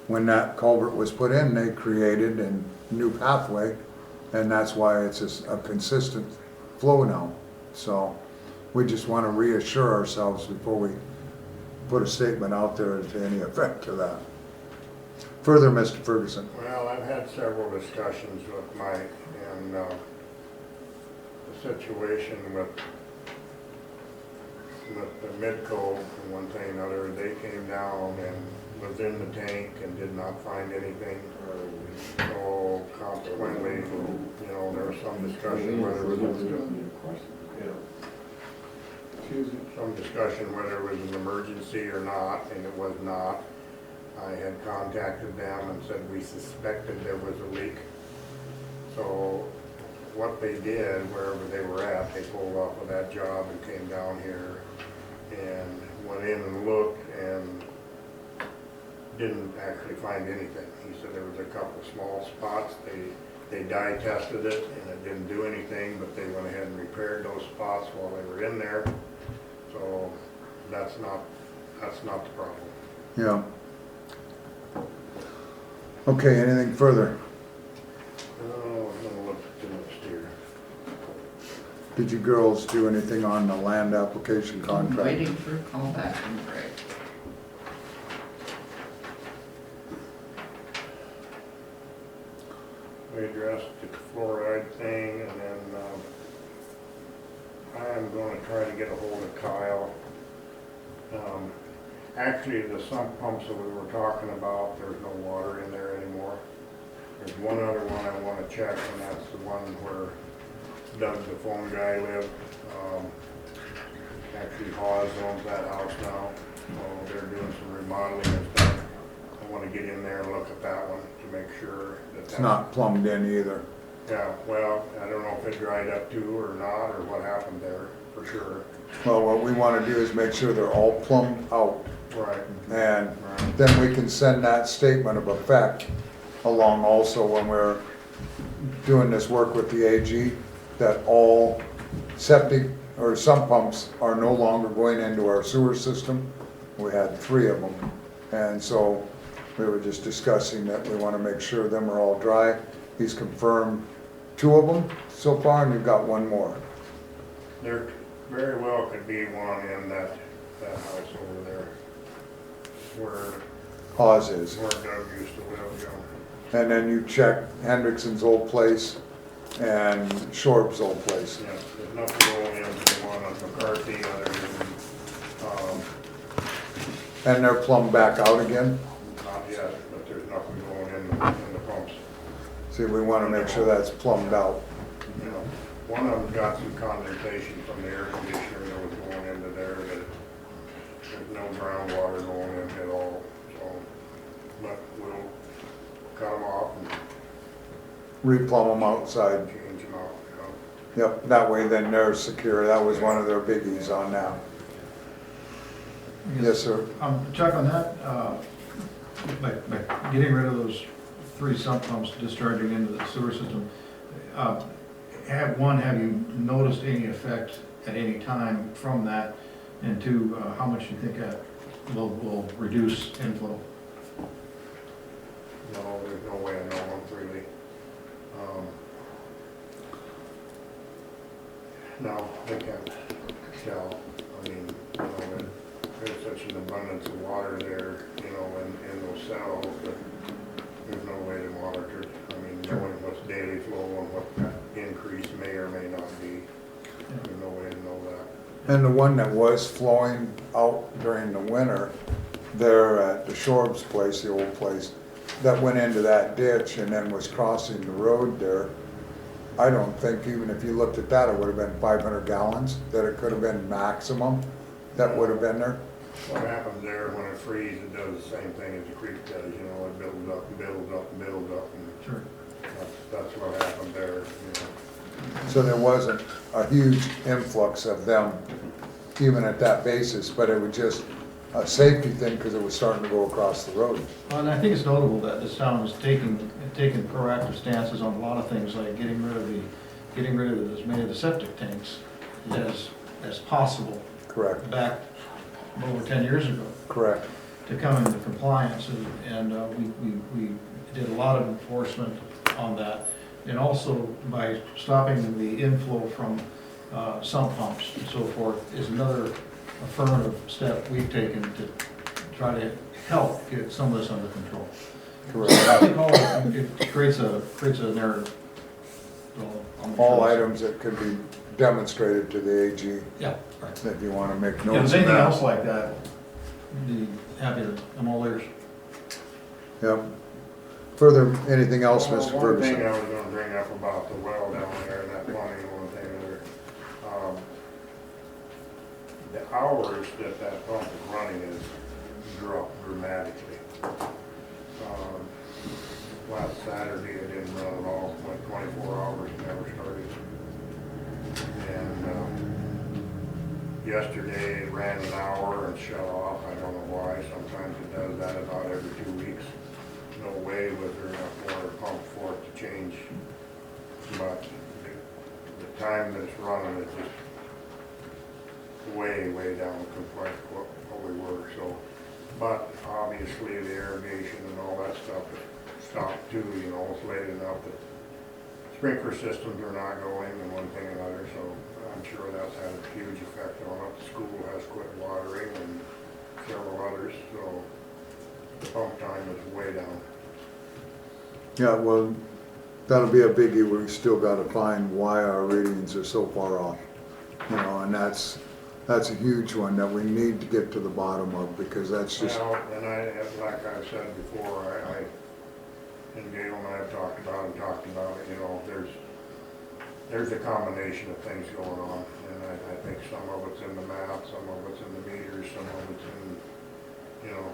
when that culvert was put in, they created a new pathway, and that's why it's a consistent flow now. So we just want to reassure ourselves before we put a statement out there to any effect to that. Further, Mr. Ferguson. Well, I've had several discussions with Mike, and the situation with the Midco and one thing and another, they came down and was in the tank and did not find anything. So consequently, you know, there was some discussion whether it was an emergency or not, and it was not. I had contacted them and said we suspected there was a leak. So what they did, wherever they were at, they pulled off of that job and came down here and went in and looked and didn't actually find anything. He said there was a couple small spots. They dye tested it and it didn't do anything, but they went ahead and repaired those spots while they were in there. So that's not the problem. Yeah. Okay, anything further? Oh, I'm gonna look at the next year. Did you girls do anything on the land application I'm contract? waiting for a call back from Greg. We addressed the fluoride thing, and then I am going to try to get a hold of Kyle. Actually, the sump pumps that we were talking about, there's no water in there anymore. There's one other one I want to check, and that's the one where Doug, the phone guy, lived. Actually, Hawes owns that house now, so they're doing some remodeling and stuff. I want to get in there and look at that one to make sure that It's not plumbed in either. Yeah, well, I don't know if it dried up too or not, or what happened there, for sure. Well, what we want to do is make sure they're all plumbed out. Right. And Right. then we can send that statement of effect along also when we're doing this work with the AG, that all septic or sump pumps are no longer going into our sewer system. We had 3 of them. And so we were just discussing that we want to make sure them are all dry. He's confirmed 2 of them so far, and you've got 1 more. There very well could be one in that house over there, where Hawes is. Doug used to live, you know. And then you check Hendrickson's old place and Shorb's old place. Yeah, there's nothing going into the one on McCarthy other than, And they're plumbed back out again. not yet, but there's nothing going in the pumps. See, we want to make sure that's plumbed out. You know, one of them got some condensation from the air conditioner that was going into there, that there's no groundwater going in at all, so, but we'll cut them off and Replumb them outside. change them out, you know. Yep, that way then they're secure. That was one of their biggies on that. Yes, sir. Chuck, on that, by getting rid of those 3 sump pumps discharging into the sewer system, have you noticed any effect at any time from that? And 2, how much you think that will reduce inflow? No, there's no way of knowing really. No, they can't tell. I mean, you know, there's such an abundance of water there, you know, in those cells, that there's no way to monitor it. I mean, knowing what's daily flow and what that increase may or may not be, there's no way to know that. And the one that was flowing out during the winter, there at the Shorb's place, the old place, that went into that ditch and then was crossing the road there. I don't think, even if you looked at that, it would have been 500 gallons, that it could have been maximum that would have been there. What happens there when it freezes, it does the same thing as the creek does, you know, it builds up and builds up and builds up, and Sure. that's what happened there, you know. So there wasn't a huge influx of them, even at that basis, but it was just a safety thing because it was starting to go across the road. Well, and I think it's notable that this town was taking proactive stances on a lot of things, like getting rid of as many of the septic tanks as possible Correct, back over 10 years ago correct. to come into compliance, and we did a lot of enforcement on that, and also by stopping the inflow from sump pumps and so forth is another affirmative step we've taken to try to help get some of this under control. Correct. I think it creates a narrative. All items that could be demonstrated to the AG, Yeah, right. if you want to make If notes there's of anything that. else like that, I'm all ears. Yep. Further, anything else, Well, Mr. one thing Ferguson? I was gonna bring up about the well down there, and that plumbing, one thing there. The hours that that pump is running is dropped dramatically. Last Saturday, it didn't run at all, went 24 hours, and never started. And yesterday, it ran an hour and shut off, I don't know why, sometimes it does that about every 2 weeks. No way was there enough water pumped for it to change, but the time that it's running is just way, way down compared to what we were, so. But obviously the irrigation and all that stuff is stopped too, you know, it's late enough that sprinkler systems are not going and one thing and another, so I'm sure that's had a huge effect on it. The school has quit watering and several others, so the pump time is way down. Yeah, well, that'll be a biggie. We still gotta find why our readings are so far off. You know, and that's a huge one that we need to get to the bottom of, because that's just, Well, and like I've said before, I and Gail and I have talked about it, you know, there's a combination of things going on, and I think some of it's in the math, some of it's in the meters, some of it's in, you know,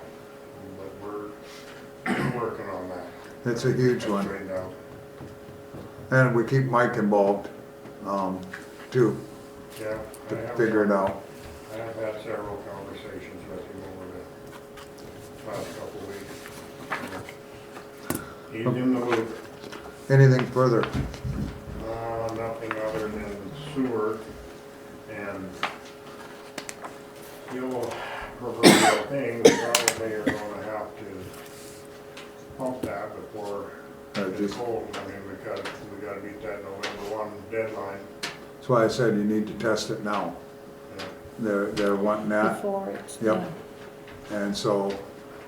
but we're working on that. it's a huge one. Straightened out. And we keep Mike involved, too, Yeah. to figure it out. I have had several conversations with him over the last couple of weeks. He's in the loop. Anything further? Nothing other than sewer and the old proverbial thing, we probably are gonna have to pump that before it's Just, cold. I mean, we gotta beat that November 1 deadline. that's why I said you need to test it now. They're wanting that, Before it's Yep. done. and so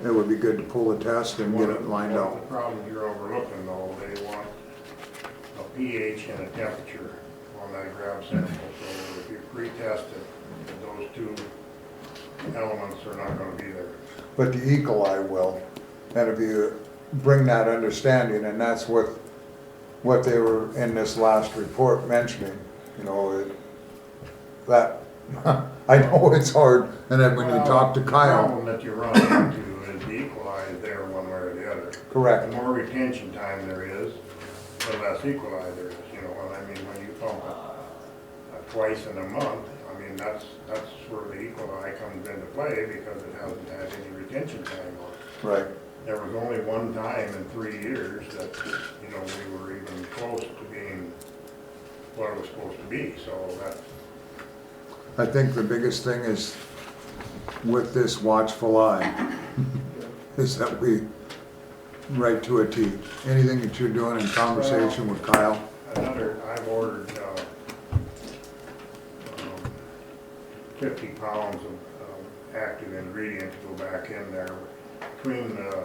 it would be good to pull a test and get it lined One of out. the problems you're overlooking though, they want a pH and a temperature on that grab sample. So if you pre-test it, those two elements are not gonna be there. But the E. coli will, and if you bring that understanding, and that's what they were in this last report mentioning, you know, that, I know it's hard, and then when you talk to The Kyle, problem that you run into is the E. coli is there one way or the other. correct, The more retention time there is, the less E. coli there is, you know, and I mean, when you pump it twice in a month, I mean, that's where the E. coli comes into play because it hasn't had any retention time on it. right. There was only one time in 3 years that, you know, we were even close to being what it was supposed to be, so that, I think the biggest thing is with this watchful eye, is that we, right to a T. Anything that you're doing in conversation with Kyle, I've ordered 50 pounds of active ingredient to go back in there. Between the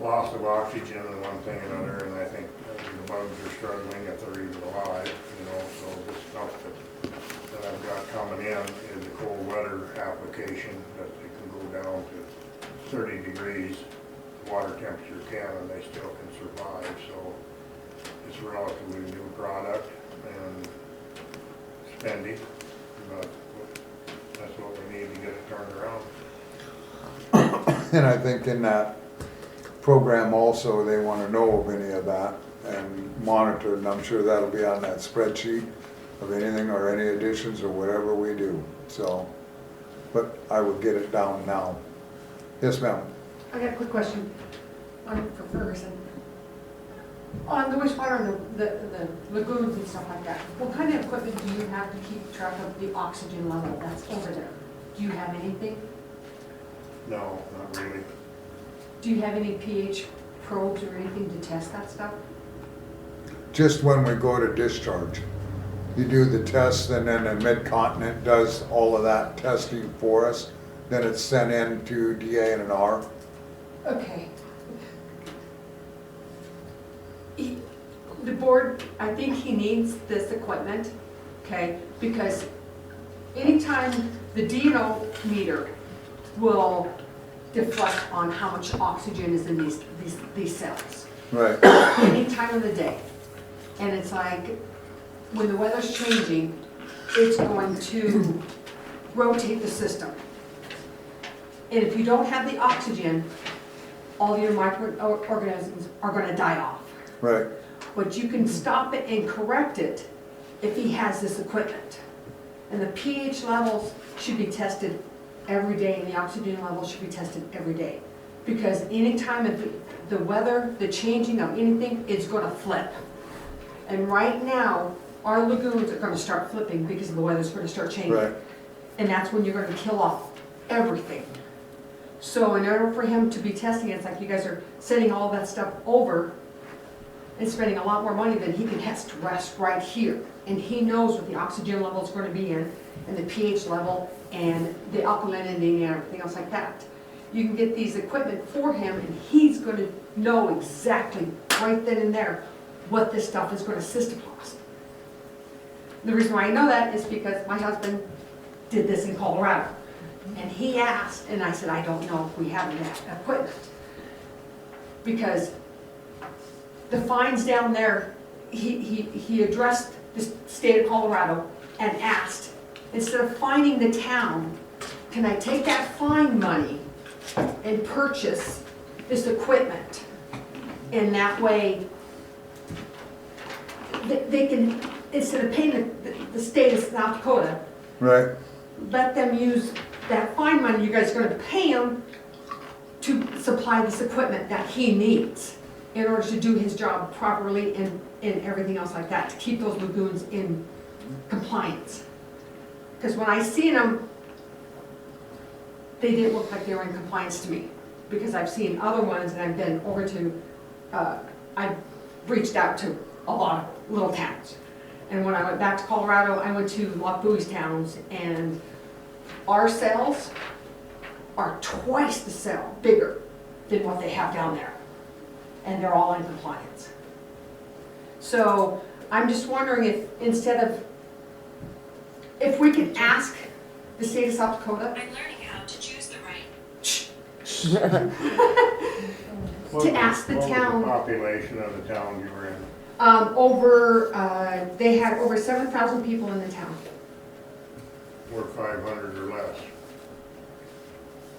loss of oxygen and one thing and another, and I think the bugs are struggling if they're even alive, you know, so this stuff that I've got coming in is a cold weather application that it can go down to 30 degrees water temperature can and they still can survive, so it's a relatively new product and spendy, but that's what we need to get it turned around. and I think in that program also, they want to know of any of that and monitor, and I'm sure that'll be on that spreadsheet of anything or any additions or whatever we do, so, but I would get it down now. Yes, ma'am. I got a quick question for Ferguson. On the wastewater and the lagoons and stuff like that, what kind of equipment do you have to keep track of the oxygen level that's over there? Do you have anything? No, not really. Do you have any pH probes or anything to test that stuff? Just when we go to discharge, you do the test, and then the Mid-Continent does all of that testing for us. Then it's sent in to DA and an R. Okay. The board, I think he needs this equipment, okay? Because anytime the DNO meter will deflect on how much oxygen is in these cells. Right, Any time of the day. And it's like, when the weather's changing, it's going to rotate the system. And if you don't have the oxygen, all your microorganisms are gonna die off. right, But you can stop it and correct it if he has this equipment. And the pH levels should be tested every day, and the oxygen levels should be tested every day. Because any time of the weather, the changing of anything, it's gonna flip. And right now, our lagoons are gonna start flipping because the weather's gonna start changing. right. And that's when you're gonna kill off everything. So in order for him to be testing it, it's like you guys are sending all that stuff over and spending a lot more money than he can test rest right here. And he knows what the oxygen level is gonna be in, and the pH level, and the alkalinity and everything else like that. You can get these equipment for him, and he's gonna know exactly right then and there what this stuff is gonna system cost. The reason why I know that is because my husband did this in Colorado. And he asked, and I said, I don't know if we have that equipment. Because the fines down there, he addressed the state of Colorado and asked, instead of fining the town, can I take that fine money and purchase this equipment? And that way, they can, instead of paying the state of South Dakota, Right, let them use that fine money you guys are gonna pay him to supply this equipment that he needs in order to do his job properly and everything else like that, to keep those lagoons in compliance. Because when I seen them, they didn't look like they were in compliance to me. Because I've seen other ones and I've been over to, I've reached out to a lot of little towns. And when I went back to Colorado, I went to Loch Bowie's towns, and our cells are twice the cell bigger than what they have down there. And they're all in compliance. So I'm just wondering if, instead of, if we could ask the state of South Dakota. I'm learning how to choose the right. To ask the What was town. the population of the town you were in? They had over 7,000 people in the town. Were 500 or less?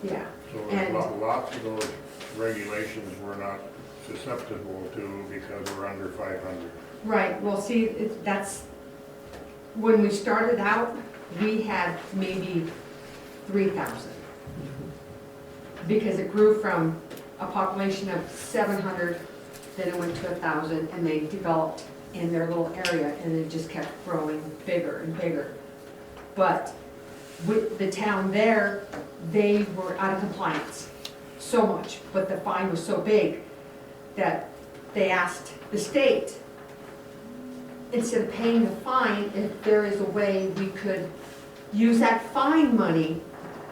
Yeah. So And- lots of those regulations we're not susceptible to because we're under 500. Right, well, see, that's, when we started out, we had maybe 3,000. Because it grew from a population of 700, then it went to 1,000, and they developed in their little area, and it just kept growing bigger and bigger. But with the town there, they were out of compliance so much, but the fine was so big that they asked the state, instead of paying the fine, if there is a way we could use that fine money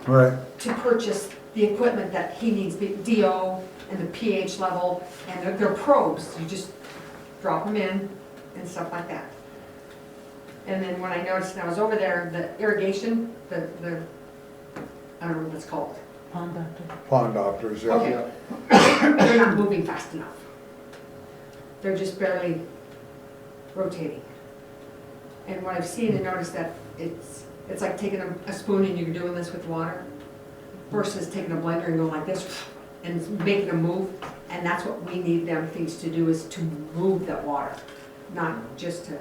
right, to purchase the equipment that he needs, the DO and the pH level, and they're probes, you just drop them in and stuff like that. And then when I noticed, when I was over there, the irrigation, the I don't know what it's called. Pond doctor. pond doctors, yeah. Okay. They're not moving fast enough. They're just barely rotating. And what I've seen and noticed that it's like taking a spoon and you're doing this with water versus taking a blender and going like this and making them move. And that's what we need them things to do, is to move that water, not just to,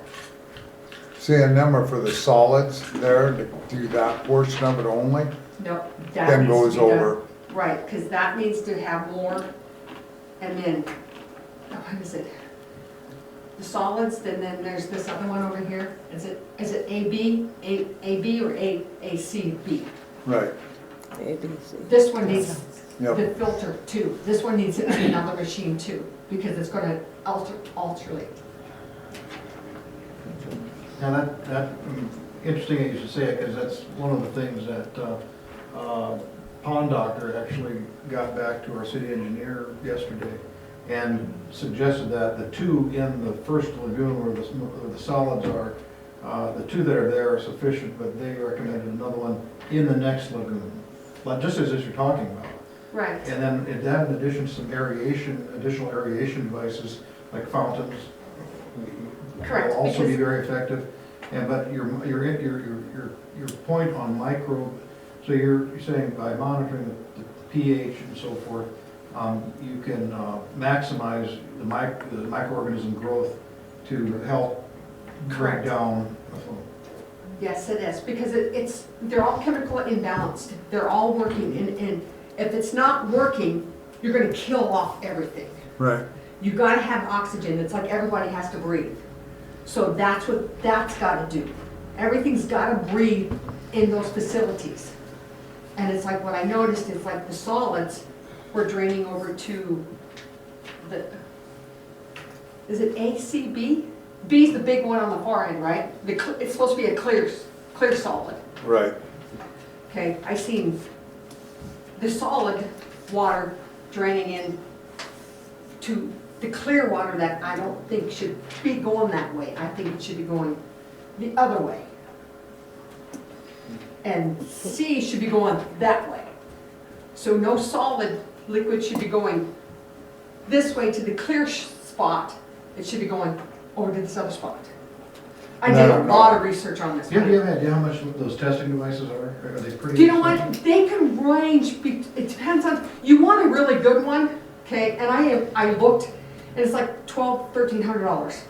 See, a number for the solids there, to do that portion of it only, no, that then needs to goes be done. over. Right, because that needs to have more, and then, what is it? The solids, then there's this other one over here. Is it AB or ACB? Right, ABC. This one needs yep, the filter too. This one needs another machine too, because it's gonna alternate. Now that, interesting that you should say it, because that's one of the things that Pond Doctor actually got back to our city engineer yesterday and suggested that the two in the first lagoon where the solids are, the two that are there are sufficient, but they recommended another one in the next lagoon, but just as you're talking about. Right. And then in addition to some additional aeration devices like fountains. Correct, Will also be because- very effective. But your point on microbe, so you're saying by monitoring the pH and so forth, you can maximize the microorganism growth to help break Correct. down a foam. Yes, it is, because they're all chemical imbalanced. They're all working, and if it's not working, you're gonna kill off everything. Right. You gotta have oxygen. It's like everybody has to breathe. So that's what that's gotta do. Everything's gotta breathe in those facilities. And it's like, what I noticed is like the solids were draining over to the, is it ACB? B's the big one on the far end, right? It's supposed to be a clear solid. Right. Okay, I seen the solid water draining in to the clear water that I don't think should be going that way. I think it should be going the other way. And C should be going that way. So no solid liquid should be going this way to the clear spot. It should be going over to this other spot. I did a lot of research on this. Do you have any idea how much those testing devices are? Are they pretty? Do you know what? expensive? They can range, it depends on, you want a really good one, okay? And I looked, and it's like $1,200, $1,300.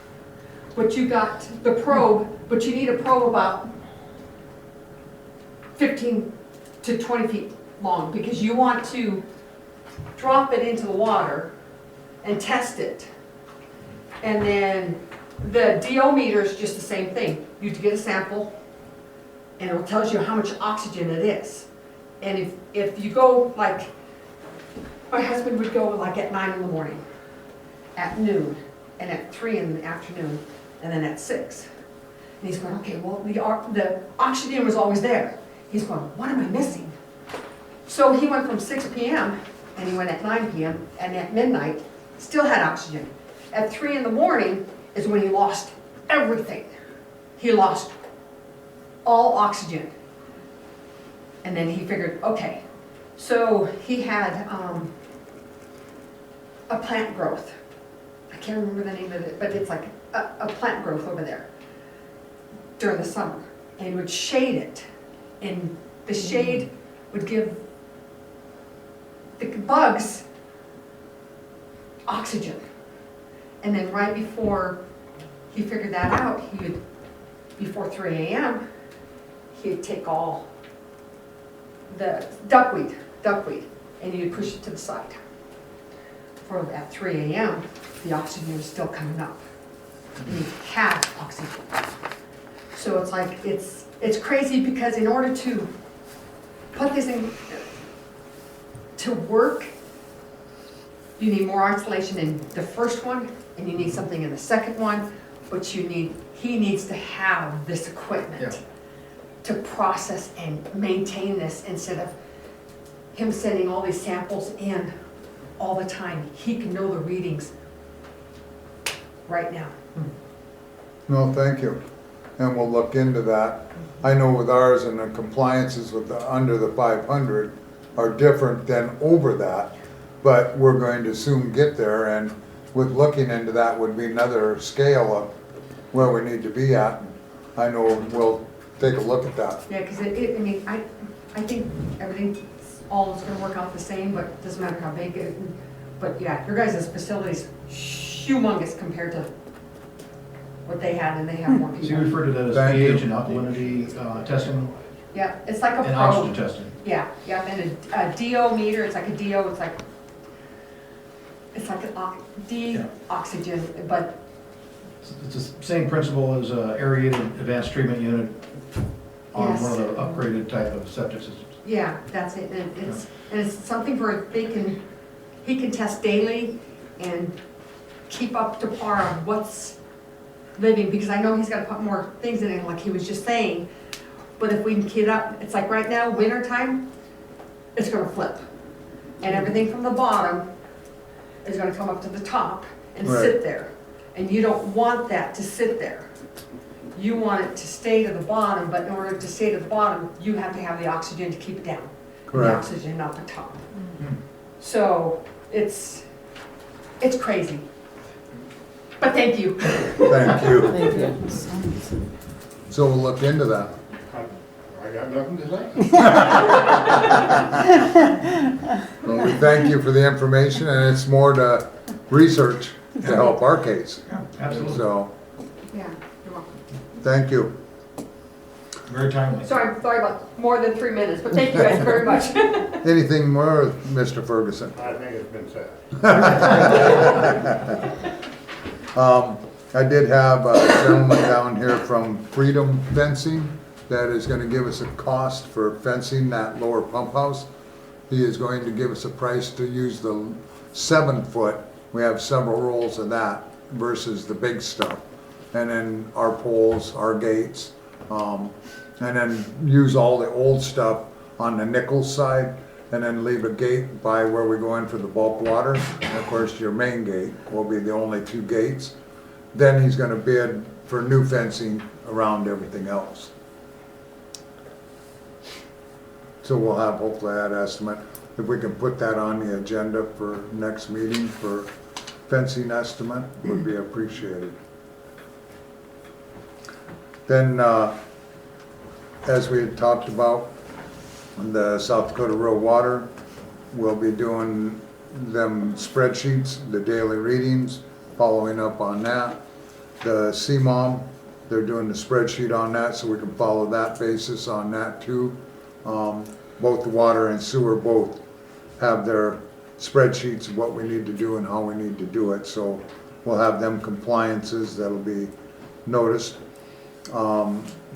But you got the probe, but you need a probe about 15 to 20 feet long, because you want to drop it into the water and test it. And then the DO meter is just the same thing. You get a sample, and it tells you how much oxygen it is. And if you go, like, my husband would go like at 9 in the morning, at noon, and at 3 in the afternoon, and then at 6. And he's going, okay, well, the oxygen was always there. He's going, what am I missing? So he went from 6 p.m., and he went at 9 p.m., and at midnight, still had oxygen. At 3 in the morning is when he lost everything. He lost all oxygen. And then he figured, okay. So he had a plant growth. I can't remember the name of it, but it's like a plant growth over there during the summer. And he would shade it. And the shade would give the bugs oxygen. And then right before he figured that out, before 3 a.m., he'd take all the duckweed, and he'd push it to the side. For at 3 a.m., the oxygen was still coming up. And he had oxygen. So it's like, it's crazy, because in order to put this in, to work, you need more isolation in the first one, and you need something in the second one, but he needs to have this equipment to process and maintain this, instead of him sending all these samples in all the time. He can know the readings right now. No, thank you. And we'll look into that. I know with ours, and the compliances with under the 500 are different than over that, but we're going to soon get there, and with looking into that would be another scale of where we need to be at. I know we'll take a look at that. Yeah, because I mean, I think everything all is gonna work out the same, but it doesn't matter how big it, but yeah, your guys' facility's humongous compared to what they had, and they have more So you people. refer to that as Thank you. pH and alkalinity testing Yeah, it's like a and oxygen probe. testing? Yeah, and a DO meter, it's like a DO, it's like an Yeah. oxygen, but It's the same principle as aerated advanced treatment unit on Yes. one of the upgraded type of septic systems. yeah, that's it. And it's something where he can test daily and keep up to par on what's living, because I know he's got to put more things in it, like he was just saying. But if we can get up, it's like right now, winter time, it's gonna flip. And everything from the bottom is gonna come up to the top and Right. sit there. And you don't want that to sit there. You want it to stay to the bottom, but in order to stay to the bottom, you have to have the oxygen to keep it down. the Correct. oxygen off the top. So it's crazy. But thank you. Thank you. Thank you. So we'll look into that. I got nothing to say. Well, we thank you for the information, and it's more to research to help our case. Yeah, absolutely. So, Yeah, you're welcome. thank you. Very timely. Sorry about more than 3 minutes, but thank you guys very much. Anything more, Mr. Ferguson? I think it's been said. I did have a gentleman down here from Freedom Fencing that is gonna give us a cost for fencing that lower pump house. He is going to give us a price to use the 7-foot, we have several rolls of that versus the big stuff. And then our poles, our gates, and then use all the old stuff on the Nichols side, and then leave a gate by where we go in for the bulk water. And of course, your main gate will be the only 2 gates. Then he's gonna bid for new fencing around everything else. So we'll have hopefully that estimate. If we can put that on the agenda for next meeting for fencing estimate, would be appreciated. Then, as we had talked about, the South Dakota Rural Water, we'll be doing them spreadsheets, the daily readings, following up on that. The CMOM, they're doing the spreadsheet on that, so we can follow that basis on that too. Both the water and sewer both have their spreadsheets of what we need to do and how we need to do it, so we'll have them compliances that'll be noticed.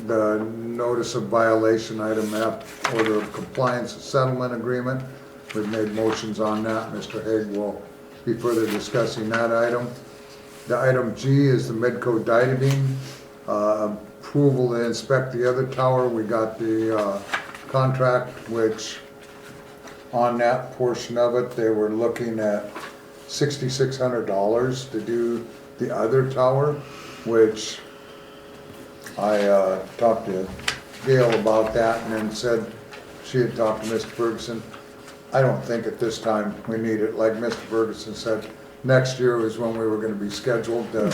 The notice of violation, item F, order of compliance settlement agreement. We've made motions on that. Mr. Haig will be further discussing that item. The item G is the Midco Didavine, approval to inspect the other tower. We got the contract, which on that portion of it, they were looking at $6,600 to do the other tower, which I talked to Gail about that and then said she had talked to Mr. Ferguson. I don't think at this time we need it. Like Mr. Ferguson said, next year was when we were gonna be scheduled to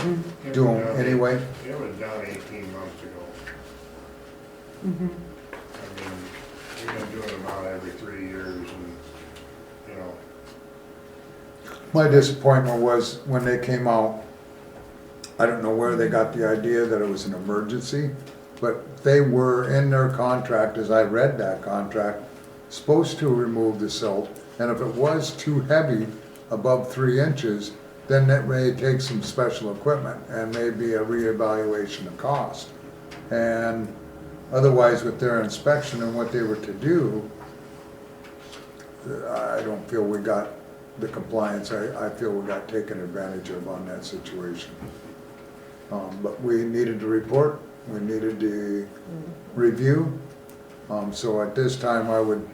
do them anyway. It was done 18 months ago. I mean, we've been doing them out every 3 years and, you know, My disappointment was when they came out, I don't know where they got the idea that it was an emergency, but they were in their contract, as I read that contract, supposed to remove the silt, and if it was too heavy, above 3 inches, then that may take some special equipment and maybe a reevaluation of cost. And otherwise, with their inspection and what they were to do, I don't feel we got the compliance, I feel we got taken advantage of on that situation. But we needed to report, we needed to review. So at this time, I would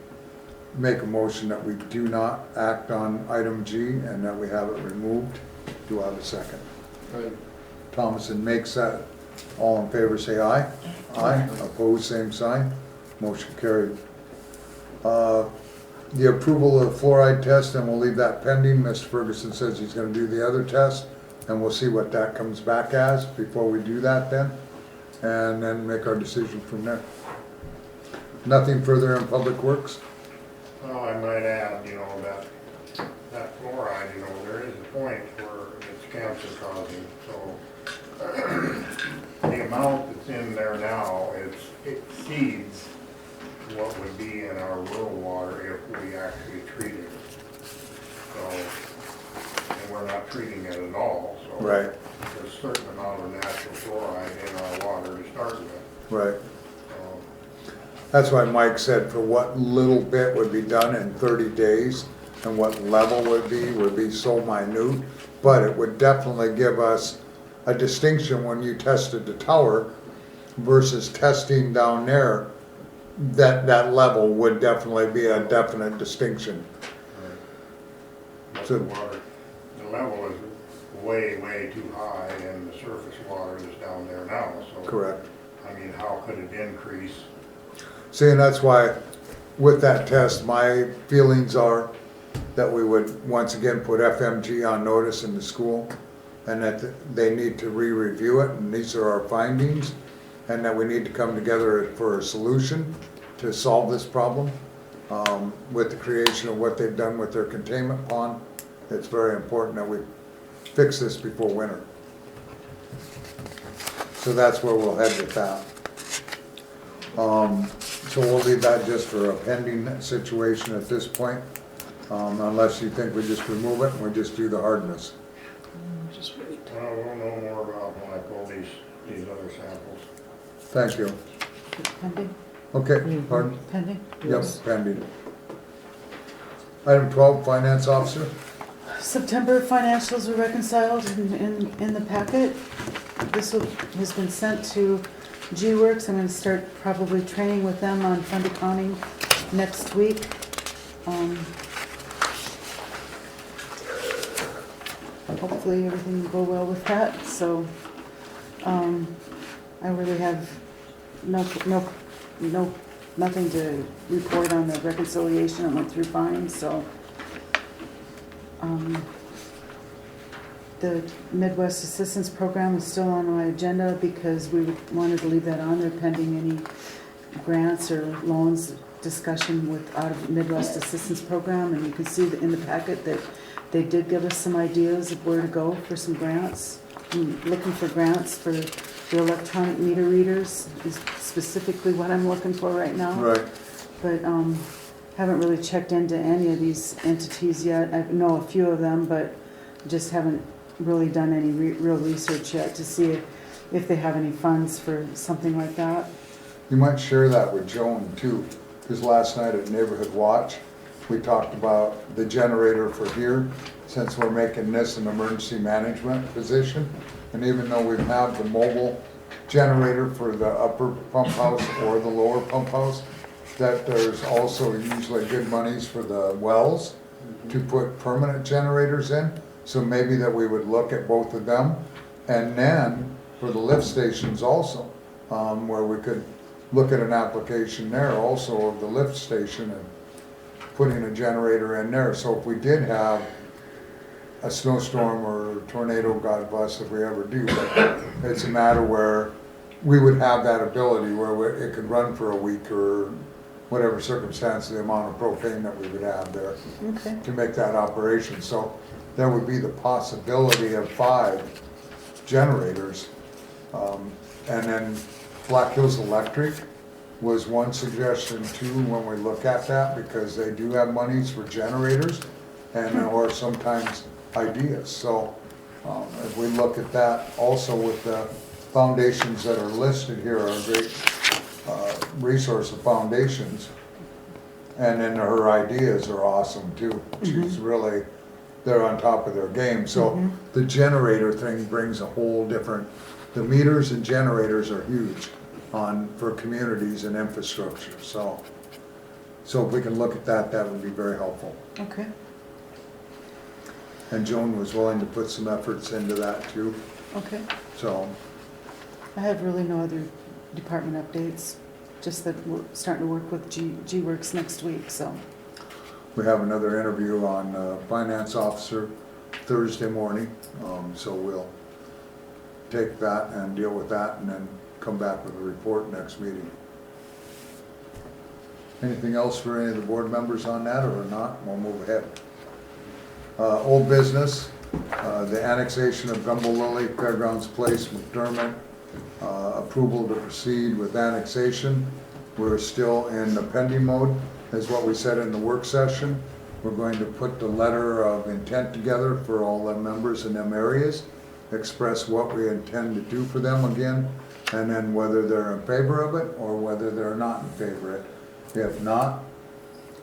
make a motion that we do not act on item G and that we have it removed. Do I have a second? Thomason makes that. All in favor say aye. Aye. Opposed, same sign. Motion carried. The approval of the fluoride test, and we'll leave that pending. Mr. Ferguson says he's gonna do the other test, and we'll see what that comes back as before we do that then, and then make our decision from there. Nothing further in Public Works? well, I might add, you know, that fluoride, you know, there is a point where it's cancer causing, so the amount that's in there now, it exceeds what would be in our rural water if we actually treat it. So, and we're not treating it at all, so. Right. There's a certain amount of natural fluoride in our water to start with. Right. So, That's why Mike said for what little bit would be done in 30 days and what level would be so minute, but it would definitely give us a distinction when you tested the tower versus testing down there. That level would definitely be a definite distinction. but So- the level is way, way too high and the surface water is down there now, so. Correct. I mean, how could it increase? See, and that's why with that test, my feelings are that we would once again put FMG on notice in the school, and that they need to re-review it, and these are our findings, and that we need to come together for a solution to solve this problem. With the creation of what they've done with their containment pond, it's very important that we fix this before winter. So that's where we'll head with that. So we'll leave that just for a pending situation at this point, unless you think we just remove it and we just do the hardness. Just wait. Well, we'll know more about when I pull these other samples. Thank you. Pending? Okay, pardon? Pending? Yes, pending. Item 12, Finance Officer. September financials were reconciled in the packet. This has been sent to G-Works. I'm gonna start probably training with them on fund accounting next week. Hopefully everything will go well with that, so, I really have nothing to report on the reconciliation. I went through fine, so. The Midwest Assistance Program is still on my agenda because we wanted to leave that on there pending any grants or loans discussion out of Midwest Assistance Program. And you can see that in the packet that they did give us some ideas of where to go for some grants. I'm looking for grants for the electronic meter readers is specifically what I'm looking for right now. Right. But haven't really checked into any of these entities yet. I know a few of them, but just haven't really done any real research yet to see if they have any funds for something like that. You might share that with Joan too, because last night at Neighborhood Watch, we talked about the generator for here, since we're making this an emergency management position. And even though we have the mobile generator for the upper pump house or the lower pump house, that there's also usually good monies for the wells to put permanent generators in. So maybe that we would look at both of them. And then for the lift stations also, where we could look at an application there also of the lift station and putting a generator in there. So if we did have a snowstorm or tornado, God bless if we ever do, but it's a matter where we would have that ability where it could run for a week or whatever circumstance, the amount of propane that we would have there to make that operation. So there would be the possibility of 5 generators. And then Black Hills Electric was one suggestion too when we look at that, because they do have monies for generators and or sometimes ideas. So if we look at that also with the foundations that are listed here are a great resource of foundations. And then her ideas are awesome too. She's really, they're on top of their game. So the generator thing brings a whole different, the meters and generators are huge for communities and infrastructure. So if we can look at that, that would be very helpful. Okay. And Joan was willing to put some efforts into that too. Okay. So I have really no other department updates, just that we're starting to work with G-Works next week, so. we have another interview on finance officer Thursday morning. So we'll take that and deal with that and then come back with a report next meeting. Anything else for any of the board members on that or not? We'll move ahead. Old business, the annexation of Gumbo Lily, Fairgrounds Place, McDermott, approval to proceed with annexation. We're still in the pending mode, is what we said in the work session. We're going to put the letter of intent together for all the members in them areas, express what we intend to do for them again, and then whether they're in favor of it or whether they're not in favor of it. If not,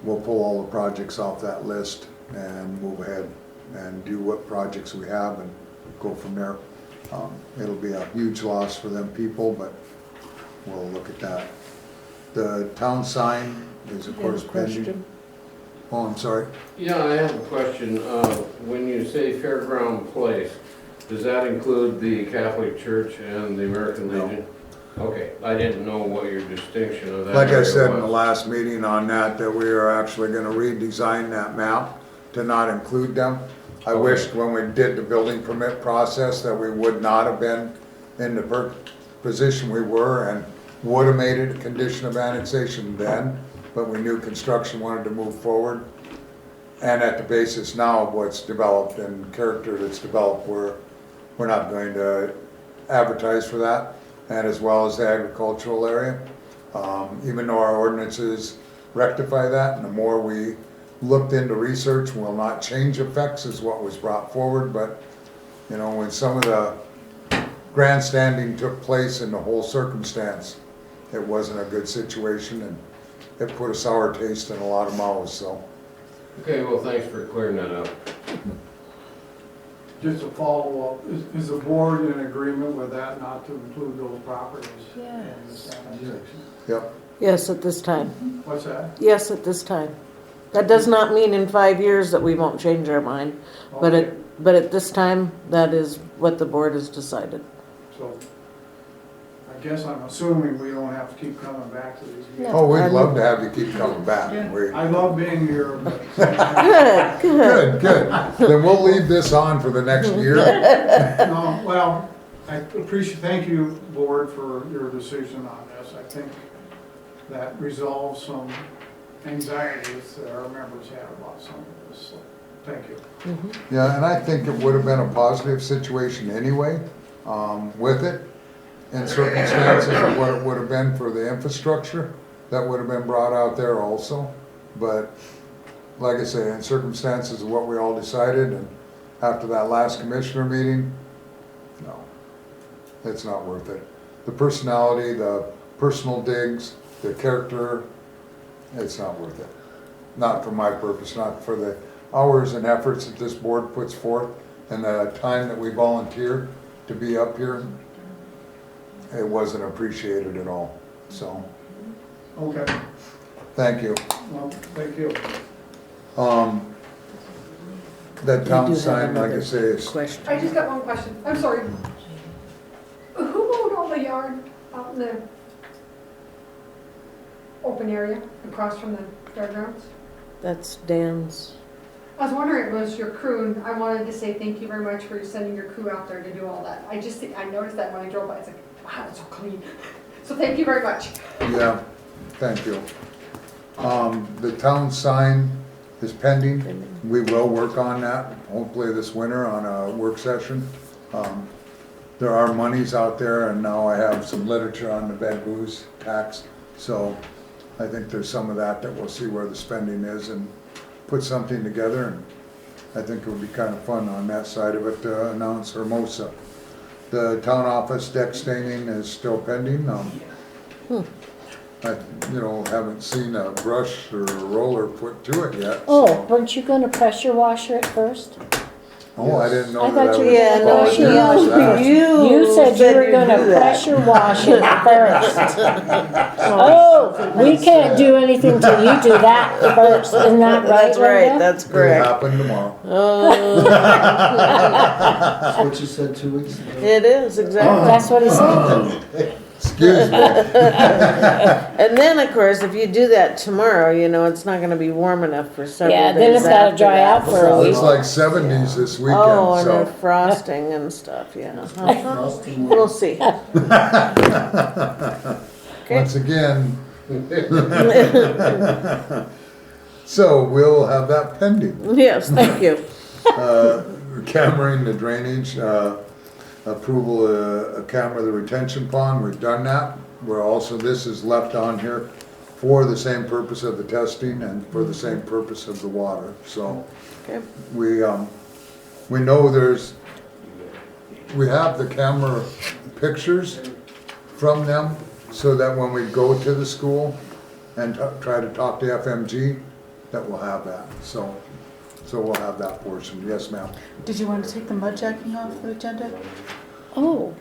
we'll pull all the projects off that list and move ahead and do what projects we have and go from there. It'll be a huge loss for them people, but we'll look at that. The town sign is of course pending. Oh, I'm sorry. Yeah, I have a question. When you say Fairground Place, does that include the Catholic Church and the American Legion? Okay, I didn't know what your distinction of that Like I area said in the was. last meeting on that we are actually gonna redesign that map to not include them. I Okay. wished when we did the building permit process that we would not have been in the position we were and would have made it a condition of annexation then, but we knew construction wanted to move forward. And at the basis now of what's developed and character that's developed, we're not going to advertise for that, and as well as the agricultural area. Even though our ordinances rectify that, and the more we looked into research will not change effects is what was brought forward, but you know, when some of the grandstanding took place in the whole circumstance, it wasn't a good situation, and it put a sour taste in a lot of mouths, so. Okay, well, thanks for clearing that up. Just a follow-up, is the board in agreement with that, not to include those properties? in this annexation? Yep. Yes, at this time. What's that? Yes, at this time. That does not mean in 5 years that we won't change our mind, but Okay, at this time, that is what the board has decided. so, I guess I'm assuming we don't have to keep coming back to these meetings. Oh, we'd love to have you keep coming back. I love being here, but. Good, good. Good. Then we'll leave this on for the next year. No, well, I appreciate, thank you, board, for your decision on this. I think that resolves some anxieties that our members have about some of this, so, thank you. Yeah, and I think it would have been a positive situation anyway, with it, in circumstances of what it would have been for the infrastructure, that would have been brought out there also. But, like I say, in circumstances of what we all decided, and after that last commissioner meeting, no, it's not worth it. The personality, the personal digs, the character, it's not worth it. Not for my purpose, not for the hours and efforts that this board puts forth, and the time that we volunteer to be up here. It wasn't appreciated at all, so, Okay, thank you. well, thank you. That You town do have sign, like I another say, is, Question. I just got one question, I'm sorry. Who mowed all the yard out in the open area across from the fairgrounds? That's Dan's. I was wondering if it was your crew, and I wanted to say thank you very much for sending your crew out there to do all that. I noticed that when I drove by, it's like, wow, it's so clean. So thank you very much. yeah, thank you. The town sign is pending. We will work on that, hopefully this winter on a work session. There are monies out there, and now I have some literature on the bed booze tax. So I think there's some of that we'll see where the spending is and put something together. And I think it would be kind of fun on that side of it to announce Hermosa. The town office deck staining is still pending. I, haven't seen a brush or a roller put to it yet. Oh, weren't you gonna pressure washer it first? Oh, I didn't know I that. thought I you was were gonna supposed to do that. You said you were you'd gonna do that. pressure wash it first. Oh, we can't do anything till you do that first, isn't that right, That's right, Linda? that's It'll correct. happen tomorrow. Oh, That's what you said 2 weeks ago. it is, exactly. That's what he said. Excuse me. And then, of course, if you do that tomorrow, it's not gonna be warm enough for several days Yeah, then it's gotta after dry that. out for a week. It's like 70s this weekend, Oh, and so. then frosting and stuff, yeah. We'll see. Once again. So we'll have that pending. Yes, thank you. Cammering the drainage, approval camera the retention pond, we've done that. We're also, this is left on here for the same purpose of the testing and for the same purpose of the water, so. Okay. We know we have the camera pictures from them, so that when we go to the school and try to talk to FMG, that we'll have that, so we'll have that portion, yes ma'am. Did you want to take the mud jacking off the agenda? Oh,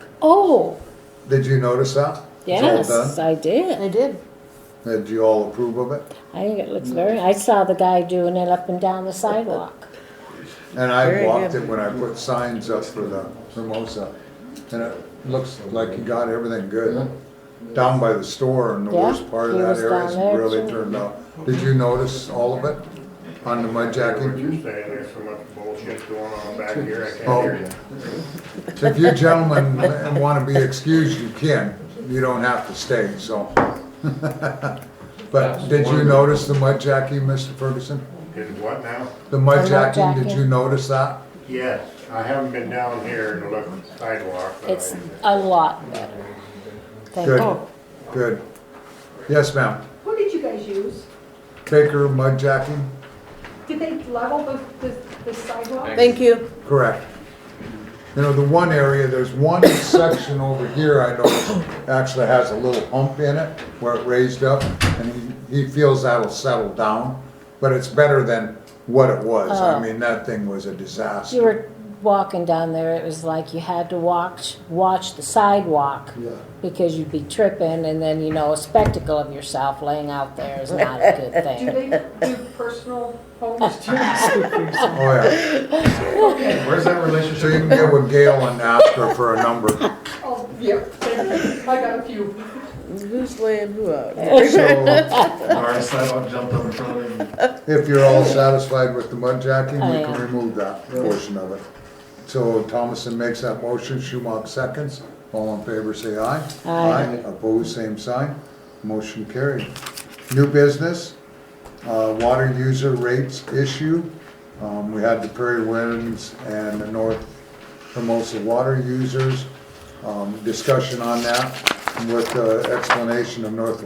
Did you notice that? It's all yes, done? I did. I did. Did you all approve of it? I think it looks I saw the guy doing it up and down the sidewalk. And I Very walked good. it when I put signs up for the Hermosa, and it looks like you got everything good. down by the store, and the Yeah, worst part of he that was area down is there really too. turned out. Did you notice all of it on the mud What jacking? you're saying, there's so much bullshit going on back here, I Oh. can't hear you. So if you gentlemen want to be excused, you can. You don't have to stay, so. But did you notice the mud jacking, Mr. Ferguson? Is what now? The mud The mud jacking, did jacking. you notice that? Yes, I haven't been down here to look at the sidewalk, but It's I, a lot better. Thank Good. you. Good. Yes, ma'am. Who did you guys use? Baker mud jacking? Did they level the sidewalk? Thank you. Correct. You know, the one area, there's one section over here I noticed actually has a little hump in it where it raised up, and he feels that'll settle down, but it's better than what it was. I Oh. mean, that thing was a disaster. You were walking down there, it was like you had to watch the sidewalk Yeah. because you'd be tripping, and then, you know, a spectacle of yourself laying out there is not a good Do thing. they do personal homes too? Oh, yeah. Okay. Where's that So you relationship? can get with Gail and ask her for a number. Oh, yeah, thank you. I got a few. Who's laying who out? So Our sidewalk jumped up in front of him. if you're all satisfied with the mud jacking, I we can am. remove that portion of it. So Thomason makes that motion, Schumach seconds. All in favor, say aye. Aye. Opposed, same sign. Motion carried. New business, water user rates issue. We had the Prairie Winds and the North Hermosa water users. Discussion on that with explanation of North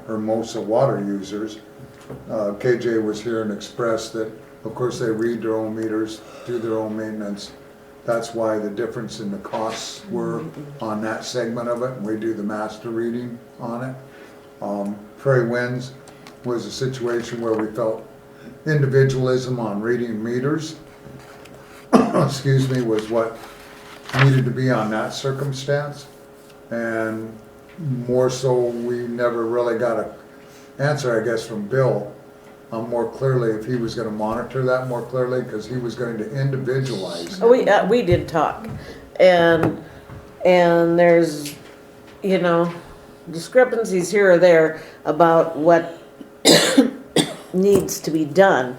Hermosa water users. KJ was here and expressed that, of course, they read their own meters, do their own maintenance. That's why the difference in the costs were on that segment of it, and we do the master reading on it. Prairie Winds was a situation where we felt individualism on reading meters, excuse me, was what needed to be on that circumstance. And more so, we never really got an answer, I guess, from Bill more clearly if he was gonna monitor that more clearly, because he was going to individualize. We did talk, and there's, you know, discrepancies here or there about what needs to be done.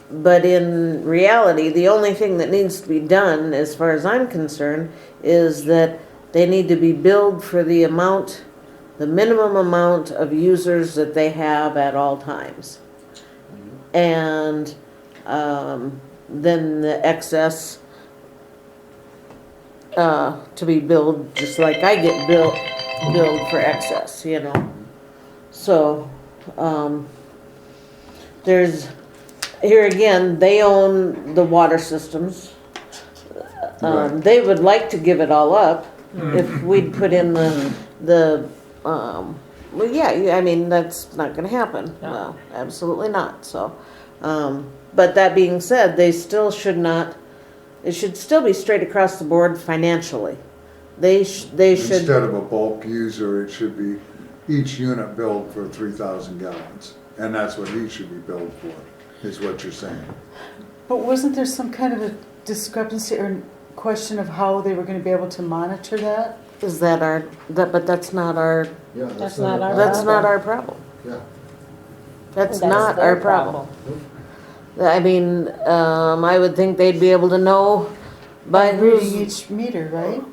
But in reality, the only thing that needs to be done, as far as I'm concerned, is that they need to be billed for the amount, the minimum amount of users that they have at all times. And then the excess to be billed just like I get billed for excess, you know. So there's, here again, they own the water systems. Right. They would like to give it all up if we'd put in well, yeah, I mean, that's not gonna happen. No, absolutely not, so. But that being said, they still should not, it should still be straight across the board financially. They should. Instead of a bulk user, it should be each unit billed for 3,000 gallons. And that's what he should be billed for, is what you're saying. But wasn't there some kind of a discrepancy or question of how they were gonna be able to monitor that? Is that but that's not our, Yeah, That's not our that's not our problem. Yeah. That's That's not their our problem. I mean, I would think they'd be able to know by Reading who's, each meter, right?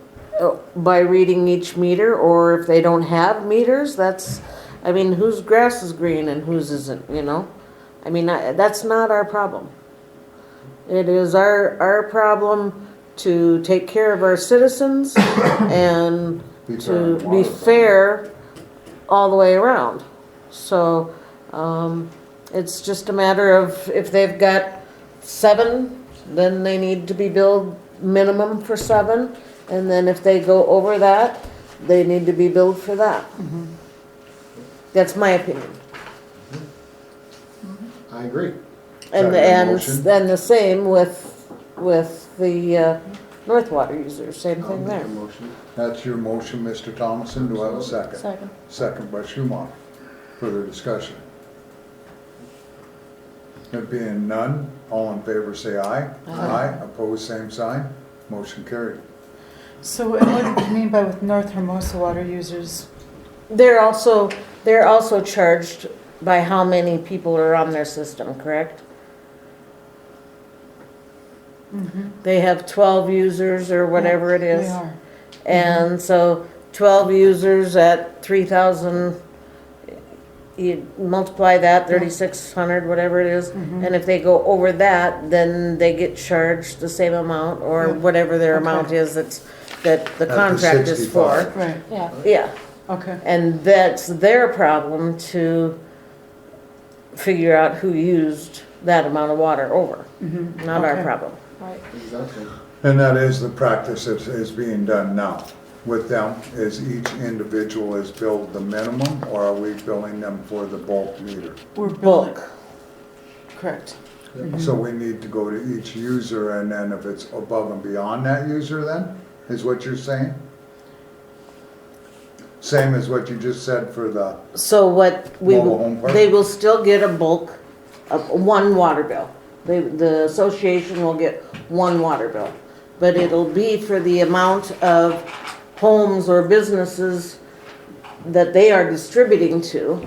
by reading each meter, or if they don't have meters, that's, I mean, whose grass is green and whose isn't, you know? I mean, that's not our problem. It is our problem to take care of our citizens and to be fair all the way around. So, it's just a matter of if they've got 7, then they need to be billed minimum for 7. And then if they go over that, they need to be billed for that. That's my opinion. I agree. And Second motion. then the same with the North Water users, same I'll thing make there. a motion. That's your motion, Mr. Thomason. Do I have a second? Second. Second by Schumach. Further discussion. There being none, all in favor say aye. Aye. Opposed, same sign. Motion carried. So and what do you mean by with North Hermosa water users? they're also charged by how many people are on their system, correct? They have 12 users or whatever it is. They are. And so 12 users at 3,000, you multiply that, 3,600, whatever it is. And if they go over that, then they get charged the same amount or Yeah. whatever their Okay. amount is that the the contract is for. 65. Right, Yeah, Yeah, okay. and that's their problem to figure out who used that amount of water over, not our Okay. problem. right. Exactly. And that is the practice that is being done now with them, is each individual is billed the minimum, or are we billing them for the bulk meter? We're building, Bulk. correct. So we need to go to each user, and then if it's above and beyond that user then, is what you're saying? Same as what you just said for the, So what we, Mobile home park? they will still get a bulk of one water bill. The association will get one water bill. But it'll be for the amount of homes or businesses that they are distributing to.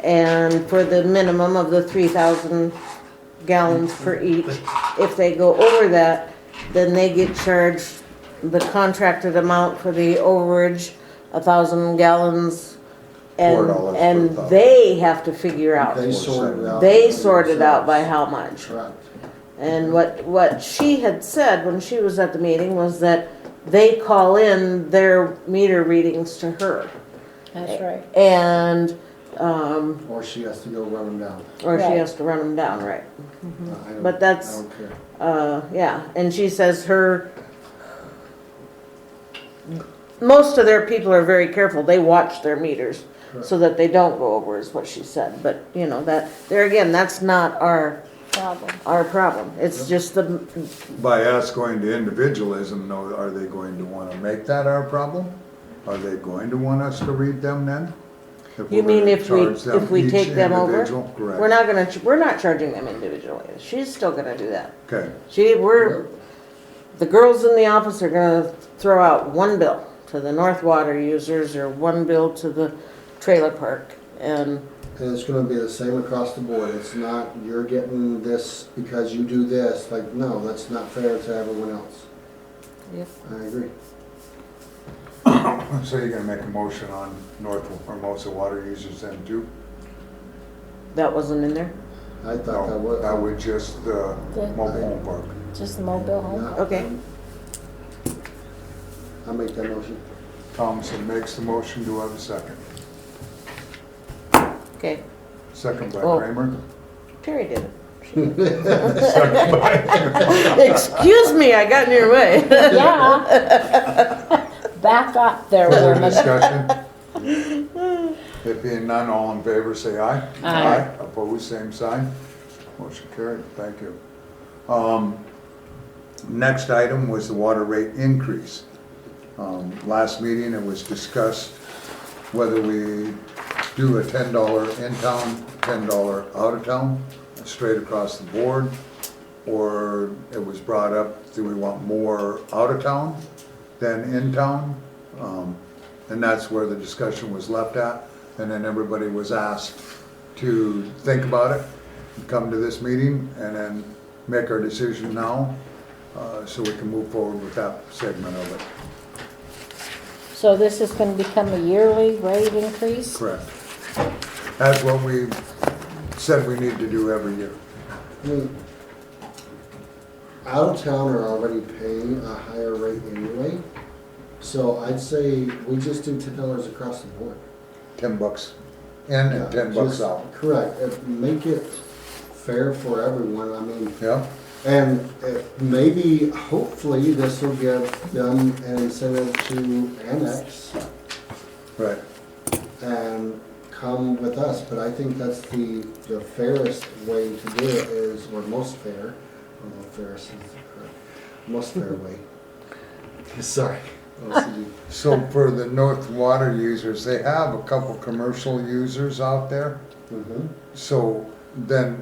And for the minimum of the 3,000 gallons per each. If they go over that, then they get charged the contracted amount for the overage, 1,000 gallons. And, $4 per and 1,000. they have to figure out. They sort it out. They sort it out by how much. Correct. And what she had said when she was at the meeting was that they call in their meter readings to her. That's right. And, Or she has to go run them down. or she Right. has to run them down, right? I don't- But that's- I don't care. Yeah, and she says most of their people are very careful. They watch their meters so that they don't go over, is what she said. But, you know, that, there again, that's not our problem. It's just the, by us going to individualism, no, are they going to wanna make that our problem? Are they going to want us to read them then? If you we're mean gonna if we, charge them if we each take them over? individual? Correct. We're not charging them individually. She's still gonna do that. Okay, The girls in the office are gonna throw out one bill to the North Water users or one bill to the trailer park. And And it's gonna be the same across the board. It's not, you're getting this because you do this. Like, no, that's not fair to everyone else. Yep. I agree. so you're gonna make a motion on North Hermosa water users then too? that wasn't in there? I thought that No, was. that would just the mobile home park. Just the mobile home? Yeah, Okay. I'll make that motion. Thompson makes the motion, do I have a second? Okay, Second by Oh. Kramer? Terry did it. Second by, Excuse me, I got in your way. Yeah. Back up there, further woman. discussion? It being none, all in favor, say aye. Aye. Opposed, same sign. Motion carried, thank you. Next item was the water rate increase. Last meeting, it was discussed whether we do a $10 in town, $10 out of town, straight across the board, or it was brought up, do we want more out of town than in town? And that's where the discussion was left at, and then everybody was asked to think about it, come to this meeting, and then make our decision now, so we can move forward with that segment of it. So this is gonna become a yearly rate increase? Correct. That's what we said we need to do every year. I mean, out of town are already paying a higher rate anyway. So I'd say we just do $10 across the board. $10 in and Yeah, $10 just- out. Correct. Make it fair for everyone. I mean, Yeah, and maybe, hopefully, this will give them an incentive to annex right. and come with us. But I think that's the fairest way to do it is, or most fair. I don't know if fairest is correct. Most fair way. Sorry. OCD. So for the North Water users, they have a couple commercial users out there. Mhm. So then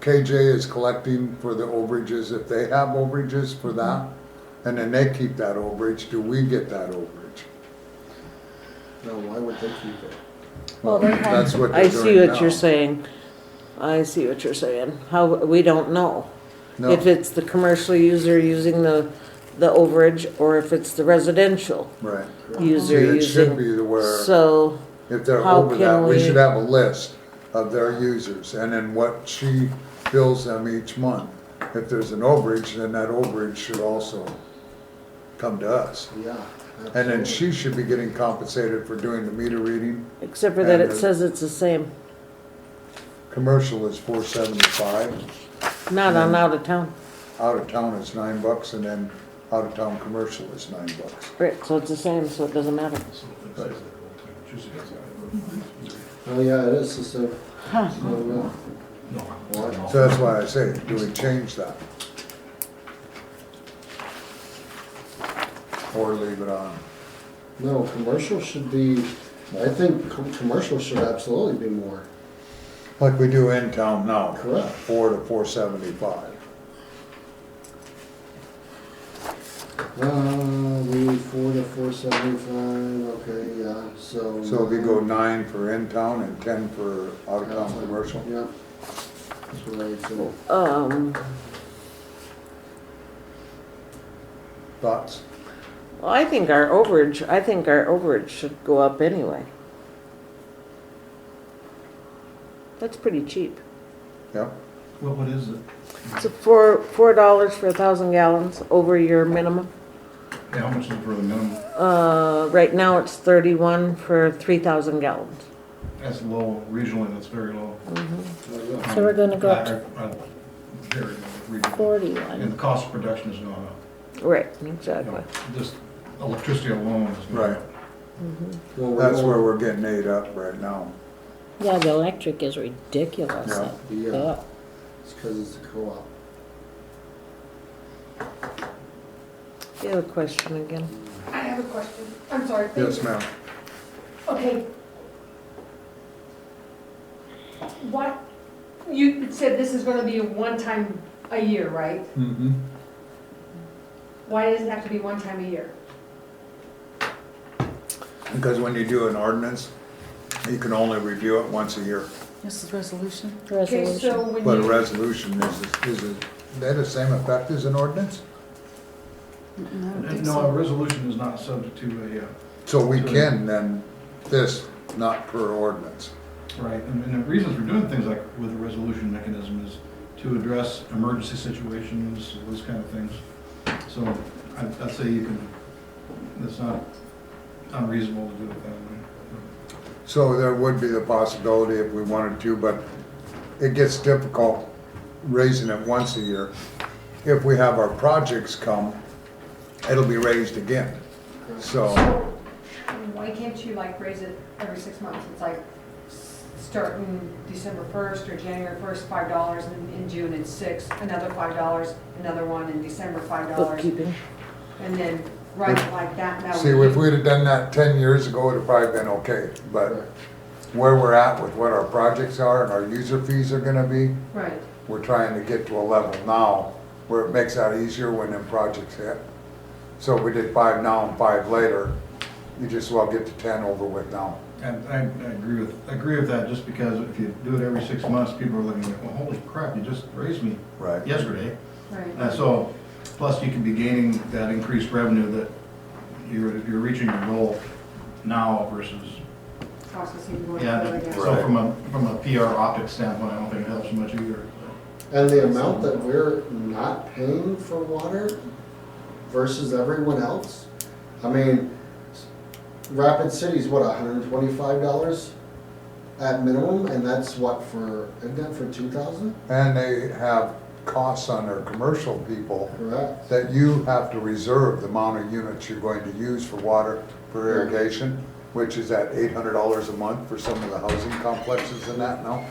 KJ is collecting for the overages, if they have overages for that, and then they keep that overage, do we get that overage? No, why would they keep it? Well, they have- That's what I they're see doing what you're now. saying. I see what you're saying. How, we don't know. No, If it's the commercial user using the overage, or if it's the residential right. user See, it should using. be the where, So, if they're how over can that, we we- should have a list of their users, and then what she bills them each month. If there's an overage, then that overage should also come to us. Yeah. And then absolutely. she should be getting compensated for doing the meter reading. except for that And it the- says it's the same, Commercial is $4.75, not on out of town. out of town is $9, and then out of town commercial is $9. Right, so it's the same, so it doesn't matter. Oh, yeah, it is, so, Huh. what? So that's why I say, do we change that? Or leave it on? No, commercial should be, I think commercial should absolutely be more. Like we do in town now. Correct. 4 to 4.75. We 4 to 475, okay, yeah, so. So if you go 9 for in town and 10 for out of town commercial? Yeah. That's what I would say. Thoughts? Well, I think our overage should go up anyway. That's pretty cheap. Yep. What is it? It's $4 for 1,000 gallons over your minimum. Yeah, how much is it for the minimum? Right now it's 31 for 3,000 gallons. That's low, regionally, that's very low. So we're gonna go up to Very low, regionally. 41. And the cost of production has gone up. Right, You exactly. know, just electricity alone is gone Right. up. Well, we're That's going- where we're getting ate up right now. Yeah, the electric is ridiculous. Yeah. Yeah, it's because it's a co-op. You have a question again? I have a question. I'm sorry. thank Yes, you. ma'am. Okay. What, you said this is gonna be a one time a year, right? Mm-hmm. Why does it have to be one time a year? Because when you do an ordinance, you can only review it once a year. This is resolution? Okay, Resolution. so when But a you, resolution is that the same effect as an ordinance? I don't think No, a so. resolution is not subject to So we can then, this, not per ordinance. right, and the reasons we're doing things like with the resolution mechanism is to address emergency situations, those kind of things. So I'd say you can, it's not unreasonable to do it that way. So there would be the possibility if we wanted to, but it gets difficult raising it once a year. If we have our projects come, it'll be raised again. So, why can't you like raise it every 6 months? It's like starting December 1st or January 1st, $5, and in June it's 6, another $5, another one in December, $5. Bookkeeping. And then write it like that. Now see, if we'd have done that 10 years ago, it'd have probably been okay. But where we're at with what our projects are and our user fees are gonna be, Right. we're trying to get to a level now where it makes that easier when them projects hit. So if we did 5 now and 5 later, you just well get to 10 over with now. And I agree with that, just because if you do it every 6 months, people are looking at, well, holy crap, you just raised me Right. yesterday. Right. So, plus you can be gaining that increased revenue that you're reaching your goal now versus, Processing going yeah, forward again. so from a PR optics standpoint, I don't think it helps much either. And the amount that we're not paying for water versus everyone else, I mean, Rapid City's what, $125 at minimum, and that's what for, isn't that for 2,000? And they have costs on their commercial people Correct. that you have to reserve the amount of units you're going to use for water, for irrigation, which is at $800 a month for some of the housing complexes and that now.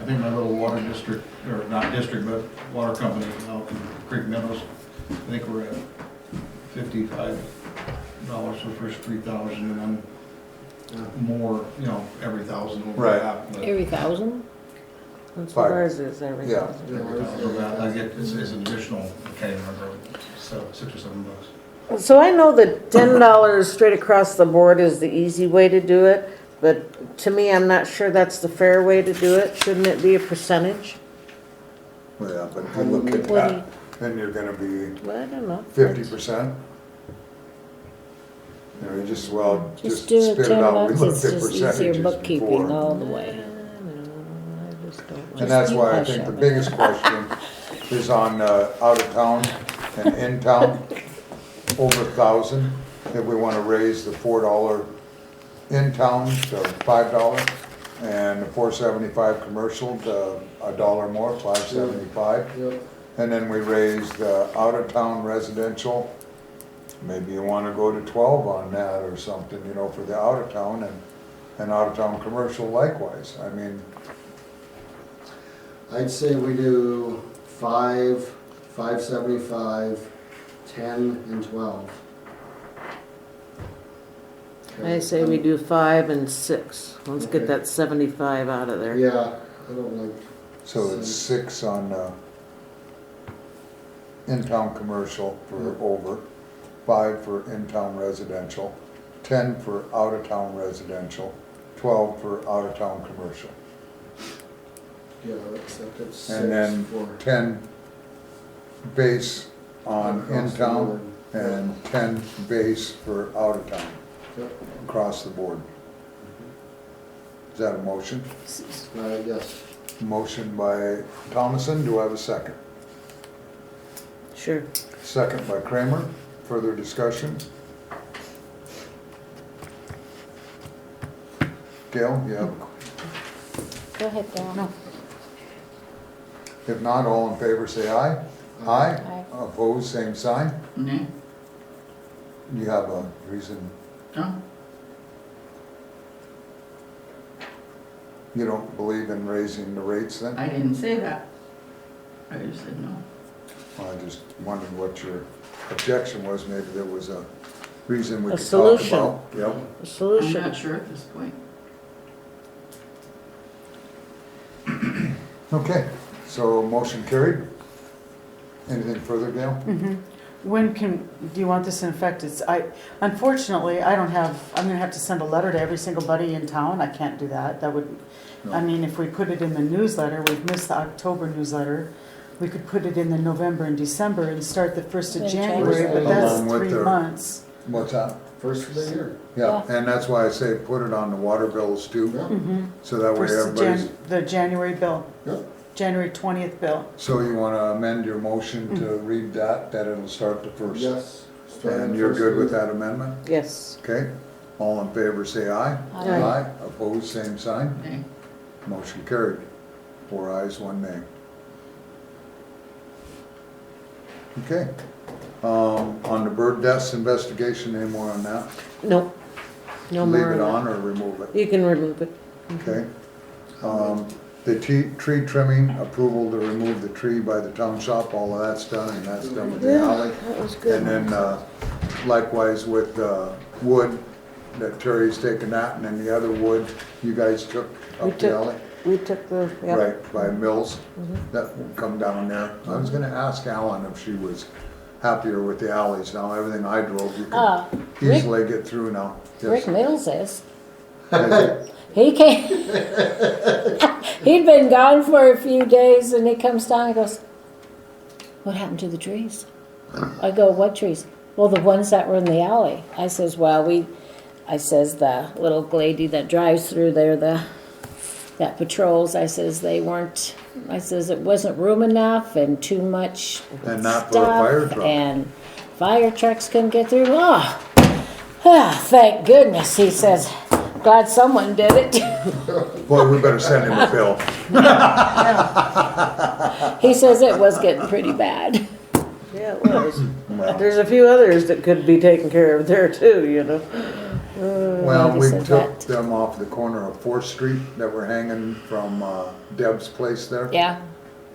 I think my little water district, or not district, but water company out in Creek Meadows, I think we're at $55 for the first 3,000, and then more, every 1,000 over Right. that. But Every 1,000? That's Fire. what ours is, every Yeah. thousand. every 1,000 of that, I get, is an additional, I can't remember, so $6 or $7. So I know that $10 straight across the board is the easy way to do it, but to me, I'm not sure that's the fair way to do it. Shouldn't it be a percentage? Well, yeah, but if you look at What do that, then you're gonna be Well, I don't know. 50%. You know, you just, well, just do spit it it 10 out, we bucks, looked it's at just easier percentages bookkeeping before. all the way. I just don't And like. that's why I Hush think the up. biggest question is on out of town and in town, over 1,000. If we wanna raise the $4 in town to $5 and the $4.75 commercial to $1 more, $5.75. Yep. And then we raise the out of town residential, maybe you wanna go to 12 on that or something, you know, for the out of town and out of town commercial likewise. I mean, I'd say we do 5, 5.75, 10, and 12. I say we do 5 and 6. Let's get that 75 out of there. Yeah, I don't like. so it's 6 on in-town commercial for over, 5 for in-town residential, 10 for out-of-town residential, 12 for out-of-town commercial. Yeah, except it's 6 And then for. 10 base on Across the in-town board. and 10 base for out-of-town, Yep. across the board. Is that a motion? Yes. Motion by Thomason, do I have a second? Sure. Second by Kramer, further discussion? Gail, you have, Go ahead, Dale. No. if not, all in favor say aye. Aye. Aye. Opposed, same sign. Nay? You have a reason, No? you don't believe in raising the rates then? I didn't say that. I just said no. I just wondered what your objection was, maybe there was a reason we A could talk solution. about. Yep. A I'm solution. not sure at this point. Okay, so motion carried. Anything further, Gail? When do you want this in effect? Unfortunately, I don't have, I'm gonna have to send a letter to every single buddy in town. I can't do that. That would, I mean, if we put it in the newsletter, we've missed the October newsletter. We could put it in the November and December and start the 1st of In January, but January. that's Along with 3 their- months. What's that? First of the year. Yeah, and that's why I say put it on the water bills too, so that way First of everybody's, the January bill, Yep. January 20th bill. so you wanna amend your motion to read that it'll start the first? Yes. starting And you're first good of with the- that amendment? Yes. Okay, all in favor say aye. Aye. Opposed, same sign. Nay? Motion carried. 4 ayes, 1 nay. Okay, on the bird deaths investigation, any more on that? No. No Leave more. it of on or remove it? that. You can remove it. Okay. The tree trimming, approval to remove the tree by the town shop, all of that's done, and that's done with the Yeah, alley. that was good. And then likewise with wood, that Terry's taken that, and then the other wood you guys took We up the took- alley? We took the, yeah. Right, by Mills, that will come down there. I was gonna ask Alan if she was happier with the alleys now, everything I drove, you can Rick, easily get through now. Yes. Rick Mills is. Is it? He came, he'd been gone for a few days and he comes down and goes, what happened to the trees? I go, what trees? Well, the ones that were in the alley. I says, well, I says, the little lady that drives through there, that patrols, I says, they weren't, I says, it wasn't room enough and too much And not for a fire stuff, truck. and fire trucks couldn't get through. Oh, thank goodness, he says. Glad someone did it. Boy, we better send him a bill. He says it was getting pretty bad. Yeah, it was. Well, There's a few others that could be taken care of there too, you know. Well, Maybe we said took that. them off the corner of 4th Street that were hanging from Deb's place there. Yeah,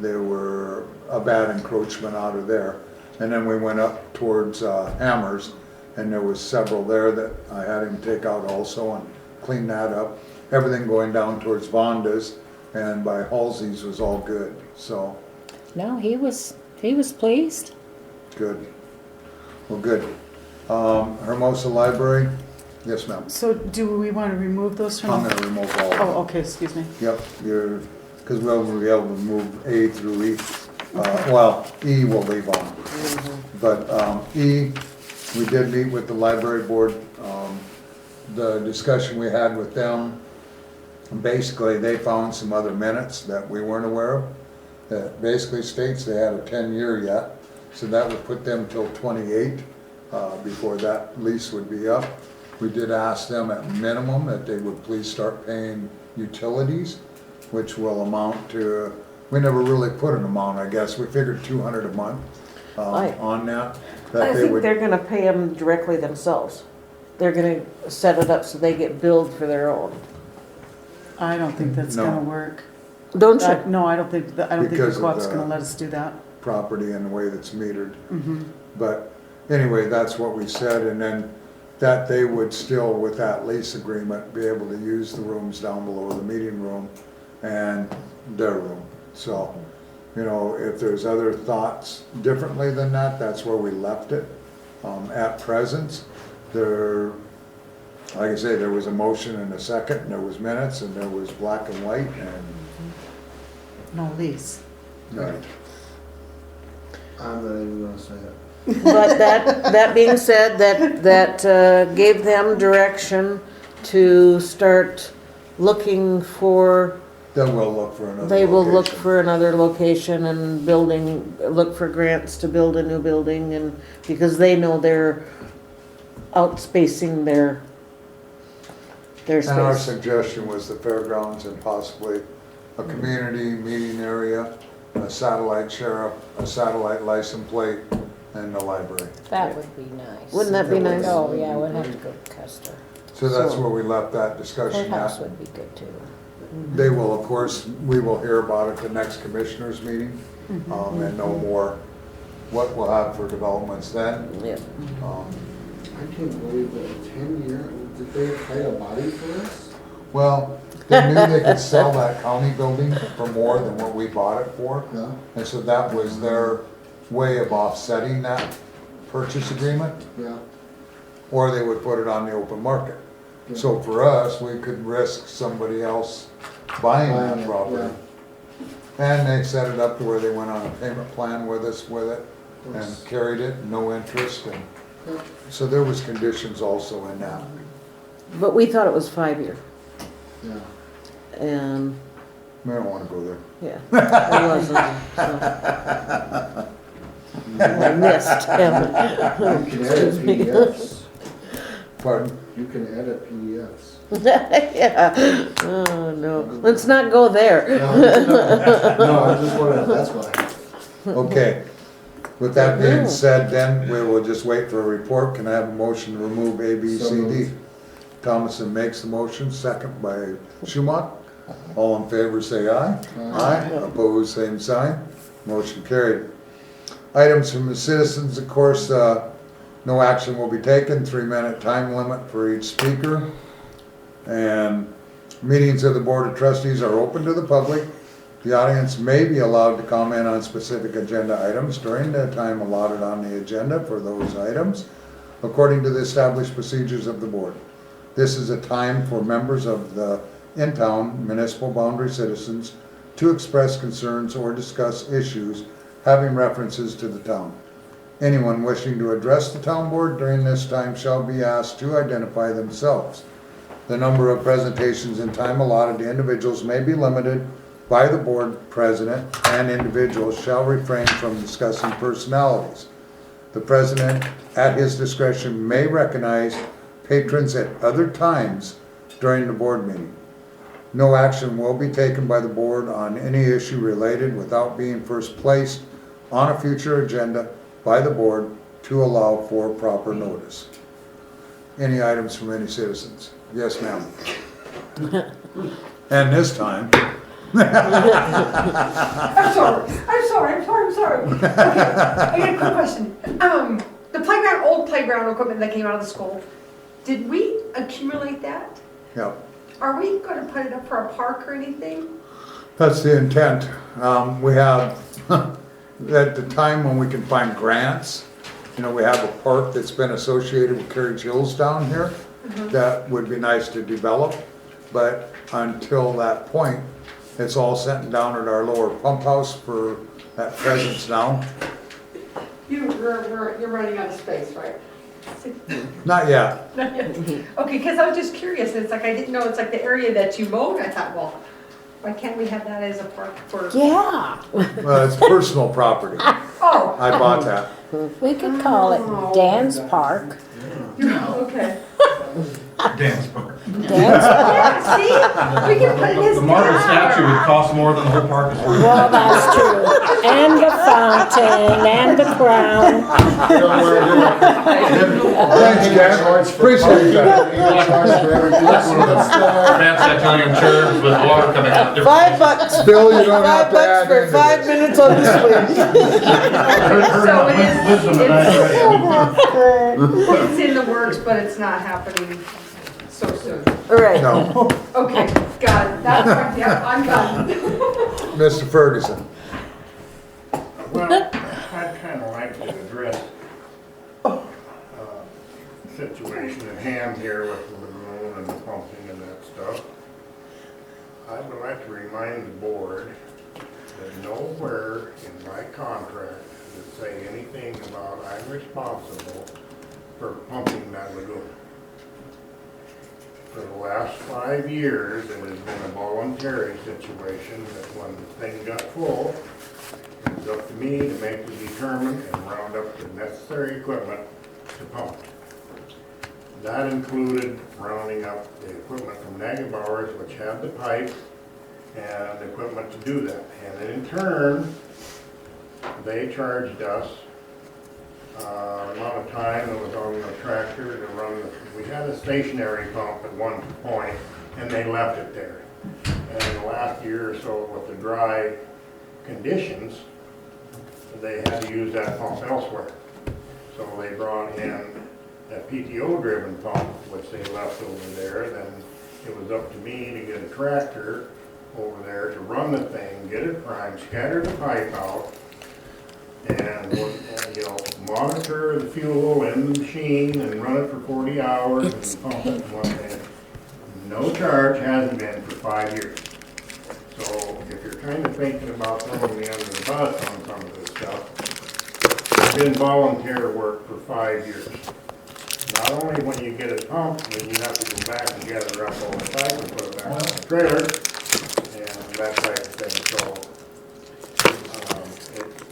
They were a bad encroachment out of there. And then we went up towards Hammers, and there was several there that I had him take out also and clean that up. Everything going down towards Vonda's and by Halsey's was all good, so no, he was pleased. good. Well, good. Hermosa Library, yes, ma'am. So do we want to remove those from? I'm gonna remove all of them. Oh, okay, excuse me. Yep, because we'll be able to move A through E. Well, E we'll leave on. But E, we did meet with the library board. The discussion we had with them, basically they found some other minutes that we weren't aware of. That basically states they had a 10-year yet, so that would put them till 28 before that lease would be up. We did ask them at minimum that they would please start paying utilities, which will amount to, we never really put an amount, I guess. We figured 200 a month on that. I think they're gonna pay them directly themselves. They're gonna set it up so they get billed for their own. I don't think that's No. gonna work. Don't you? No, I don't think the Because of co-op's the- gonna let us do that. Property and the way that's metered. Mhm. But anyway, that's what we said, and then that they would still, with that lease agreement, be able to use the rooms down below, the meeting room and their room. So, you know, if there's other thoughts differently than that, that's where we left it. At present, like I say, there was a motion and a second, and there was minutes, and there was black and white, and, No lease. right. I'm not even gonna say it. But that being said, that gave them direction to start looking for, Then we'll look for another they will look location. for another location and look for grants to build a new building, and, because they know they're outspacing their And our space. suggestion was the fairgrounds and possibly a community meeting area, a satellite sheriff, a satellite license plate, and the library. That would be nice. Wouldn't that be nice? Oh, yeah, we'd have to go to Custer. So that's So- where we left that discussion Courthouse at. would be good too. They will, of course, we will hear about it the next commissioners meeting, and know more what we'll have for developments then. Yeah. I can't believe that a 10-year, did they hire a body for this? Well, they knew they could sell that county building for more than what we bought it for. Yeah. And so that was their way of offsetting that purchase agreement. Yeah. Or they would put it on the open market. So for us, we could risk somebody else buying Buying that it, property. And they set it up to where they went on a payment plan with us with it and carried it, no interest, and so there was conditions also in that. But we thought it was 5-year, Yeah. and, We don't wanna go there. yeah, it wasn't, so. I missed him. You can edit PDFs. Pardon? You can edit PDFs. Yeah, oh, no, let's not go there. No, I just wanted, that's why. Okay. With that being said, then, we will just wait for a report. Can I have a motion to remove A, B, So C, D? moved. Thomason makes the motion, second by Schumach. All in favor, say aye. Aye. Opposed, same sign. Motion carried. Items from the citizens, of course, no action will be taken, 3-minute time limit for each speaker. And meetings of the Board of Trustees are open to the public. The audience may be allowed to comment on specific agenda items during the time allotted on the agenda for those items, according to the established procedures of the board. This is a time for members of the in-town municipal boundary citizens to express concerns or discuss issues having references to the town. Anyone wishing to address the town board during this time shall be asked to identify themselves. The number of presentations and time allotted to individuals may be limited by the board president, and individuals shall refrain from discussing personalities. The president, at his discretion, may recognize patrons at other times during the board meeting. No action will be taken by the board on any issue related without being first placed on a future agenda by the board to allow for proper notice. Any items from any citizens? Yes, ma'am. And this time. I'm sorry. Okay, I got a quick question. The playground, old playground equipment that came out of the school, did we accumulate that? Yep. Are we gonna put it up for a park or anything? That's the intent. We have, at the time when we can find grants, you know, we have a park that's been associated with Carriage Hills down here that would be nice to develop, but until that point, it's all sitting down at our lower pump house for that presence now. You're running out of space, right? Not yet. Okay, because I was just curious, it's like, I didn't know, it's like the area that you mowed, I thought, well, why can't we have that as a park for? Yeah, Well, it's personal property. Oh, I bought that. we could call it Dan's Park. okay. Dance park. Dan's Yeah, see, we can put his. The marble down. statue would cost more than the whole park is worth. Well, that's true. And the fountain, and the crown. Thanks, Ken. Appreciate that. Fancy Italian chairs with water coming out. $5. Bill, you don't have to $5 add for into 5 this. minutes on the swing. It's in the works, but it's not happening so soon. All right. No, Okay, got it, that's right, yeah, I'm done. Mr. Ferguson. Well, I'd kind of like to address situation at hand here with the lagoon and the pumping and that stuff. I would like to remind the board that nowhere in my contract does it say anything about I'm responsible for pumping that lagoon. For the last 5 years, it has been a voluntary situation that when the thing got full, it was up to me to make the determine and round up the necessary equipment to pump it. That included rounding up the equipment from Nagabauer's, which had the pipe and the equipment to do that. And then in turn, they charged us amount of time that was on the tractor to run we had a stationary pump at one point, and they left it there. And in the last year or so, with the dry conditions, they had to use that pump elsewhere. So they brought in a PTO-driven pump, which they left over there. Then it was up to me to get a tractor over there to run the thing, get it primed, scatter the pipe out, and you know, monitor the fuel in the machine and run it for 40 hours and pump it and one thing. No charge, hasn't been for 5 years. So if you're kind of thinking about throwing me under the bus on some of this stuff, it's been volunteer work for 5 years. Not only when you get it pumped, then you have to go back and gather up all the pipe and put it back on the trailer and that type of thing. So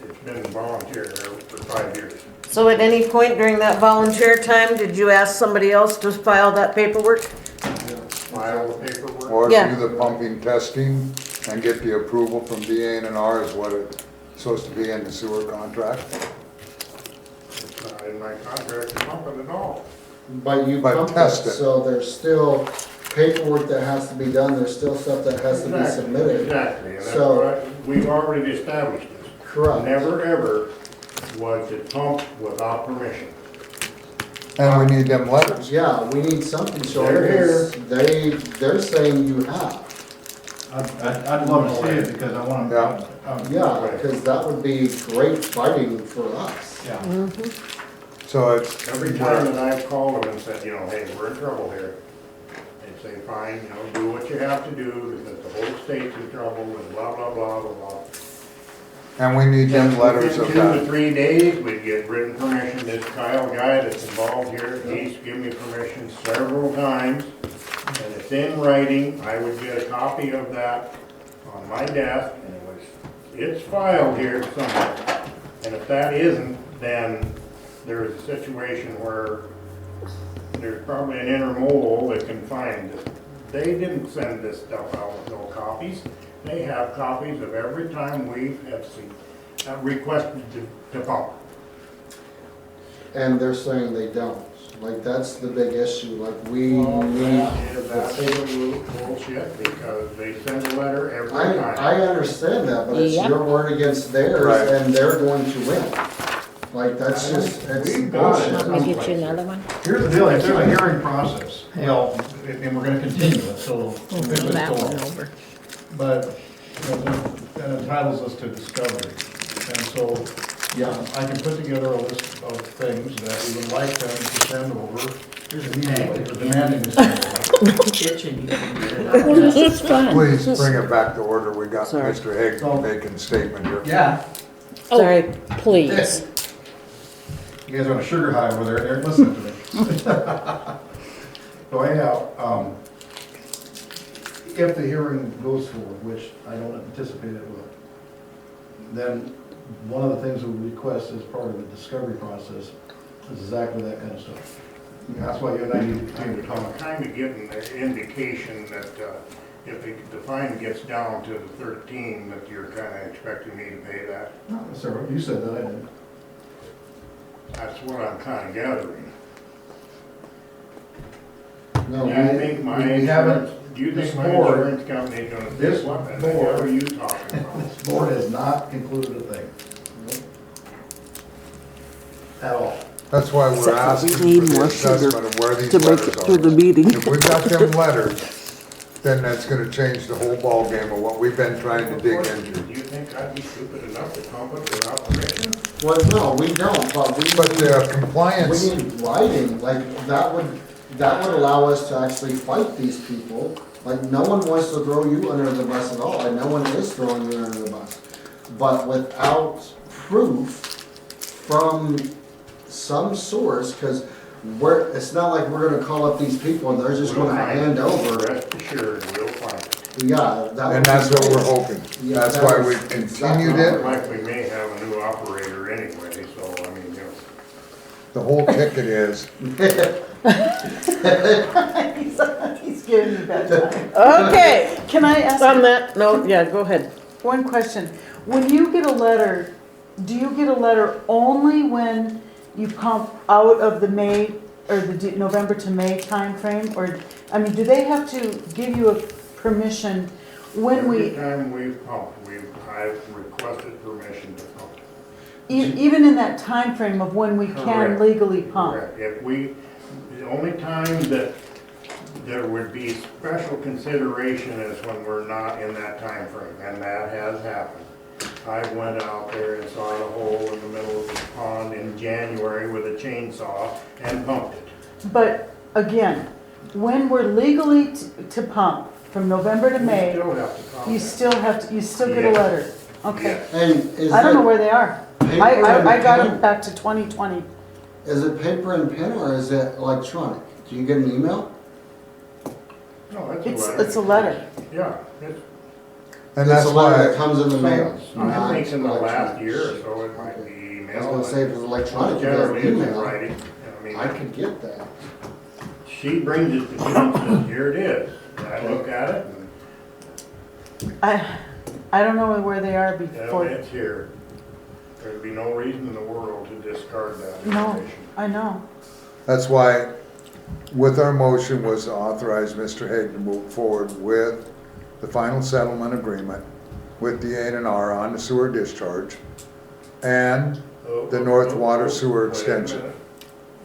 it's been volunteer for 5 years. So at any point during that volunteer time, did you ask somebody else to file that paperwork? File the paperwork. Or Yeah. do the pumping testing and get the approval from DA&R is what it's supposed to be in the sewer contract. It's not in my contract to pump it at all. But you But pumped it, test it. so there's still paperwork that has to be done, there's still stuff that has to be Exactly, submitted. Exactly, and that's So- what we've already established this. Correct. Never ever was it pumped without permission. And we need them letters. Yeah, we need something showing, They're here. because they're saying you have. I'd love to see it because I want to. Yeah, because that would be great fighting for us. Yeah. So it's, Every time that I've called them and said, you know, hey, we're in trouble here, they say, fine, you know, do what you have to do, because the whole state's in trouble, and blah, blah, blah, blah, blah. and we need them letters of Within 2 to that. 3 days, we'd get written permission. This Kyle guy that's involved here, he's given me permission several times. And it's in writing. I would get a copy of that on my desk, and it's filed here somewhere. And if that isn't, then there's a situation where there's probably an intermodal that can find it. They didn't send this stuff out with no copies. They have copies of every time we have requested to pump. And they're saying they don't. Like, that's the big issue, like, we Well, need. that's bullshit, because they send a letter every I time. understand that, but it's Yep. your word against theirs, Right. and they're going to win. Like, that's just, it's We've got it. bullshit. Let me get you another one. Here's the deal, it's a hearing process, you know, and we're gonna continue it, so. We'll move that one over. But, you know, that entitles us to discovery. And so, Yeah, I can put together a list of things that we would like them to send over immediately, or demanding to send over. Kitchen, you can get it Well, out. that's fun. Please bring it back to order. We got Sorry. Mr. Hagan making a statement here. Yeah. Sorry. Oh, please. You guys are on a sugar high over there, Eric, listen to me. So anyhow, if the hearing goes forward, which I don't anticipate it will, then one of the things we request as part of the discovery process is exactly that kind of stuff. And that's why you and I need to continue to I'm talk. kind of getting the indication that if the fine gets down to the 13, that you're kind of expecting me to pay that. Not necessarily, you said that, I didn't. That's what I'm kind of gathering. No, Do you think my we haven't- insurance, do you this think my board- insurance company is gonna this fix what? And board- what are you talking about? This board has not concluded a thing. At all. That's why we're Except for asking we for need the more sugar assessment of where these to make letters it through the are. meeting. If we've got them letters, then that's gonna change the whole ballgame of what we've been trying to dig into. Do you think I'd be stupid enough to pump it without permission? well, no, we don't, but we. But the We compliance, need writing, like, that would allow us to actually fight these people. Like, no one wants to throw you under the bus at all, and no one is throwing you under the bus. But without proof from some source, because it's not like we're gonna call up these people and they're just We'll gonna find hand it. over. Rest assured, we'll find it. Yeah, that would and be that's what great. we're hoping. Yeah, That's that why is we exactly continued right. it. Like we may have a new operator anyway, so I mean, you know. The whole ticket is, He's giving me bad time. Okay, Can I ask on that note, yeah, go ahead. one question? When you get a letter, do you get a letter only when you pump out of the May, or the November to May timeframe? Or, I mean, do they have to give you a permission when Every we, time we've pumped, I've requested permission to pump. even in that timeframe of when we can Correct. legally pump? Correct. The only time that there would be special consideration is when we're not in that time frame, and that has happened. I went out there and saw a hole in the middle of the pond in January with a chainsaw and pumped it. But again, when we're legally to pump, from November to We May, still have to pump you it. still have to, you still get a Yes. letter? Okay. Yes. And is I don't know it where they are. paper I and got pen? them back to 2020. Is it paper and pen or is it electronic? Do you get an email? No, It's a letter. Yeah, it's, and It's that's a letter that why, comes in the mail. I not think in the last electronic. year or so, it might be I was email. gonna say if it's electronic, you Generally, have it's in email. writing. I mean, I could get that. she brings it to me and says, here it is. And I look at it and, I don't know where they are yeah, before. it's here. There'd be no reason in the world to discard that No. information. I know. that's why with our motion was to authorize Mr. Hagan to move forward with the final settlement agreement with the A&R on the sewer discharge and the North Water Sewer Wait a Extension. minute.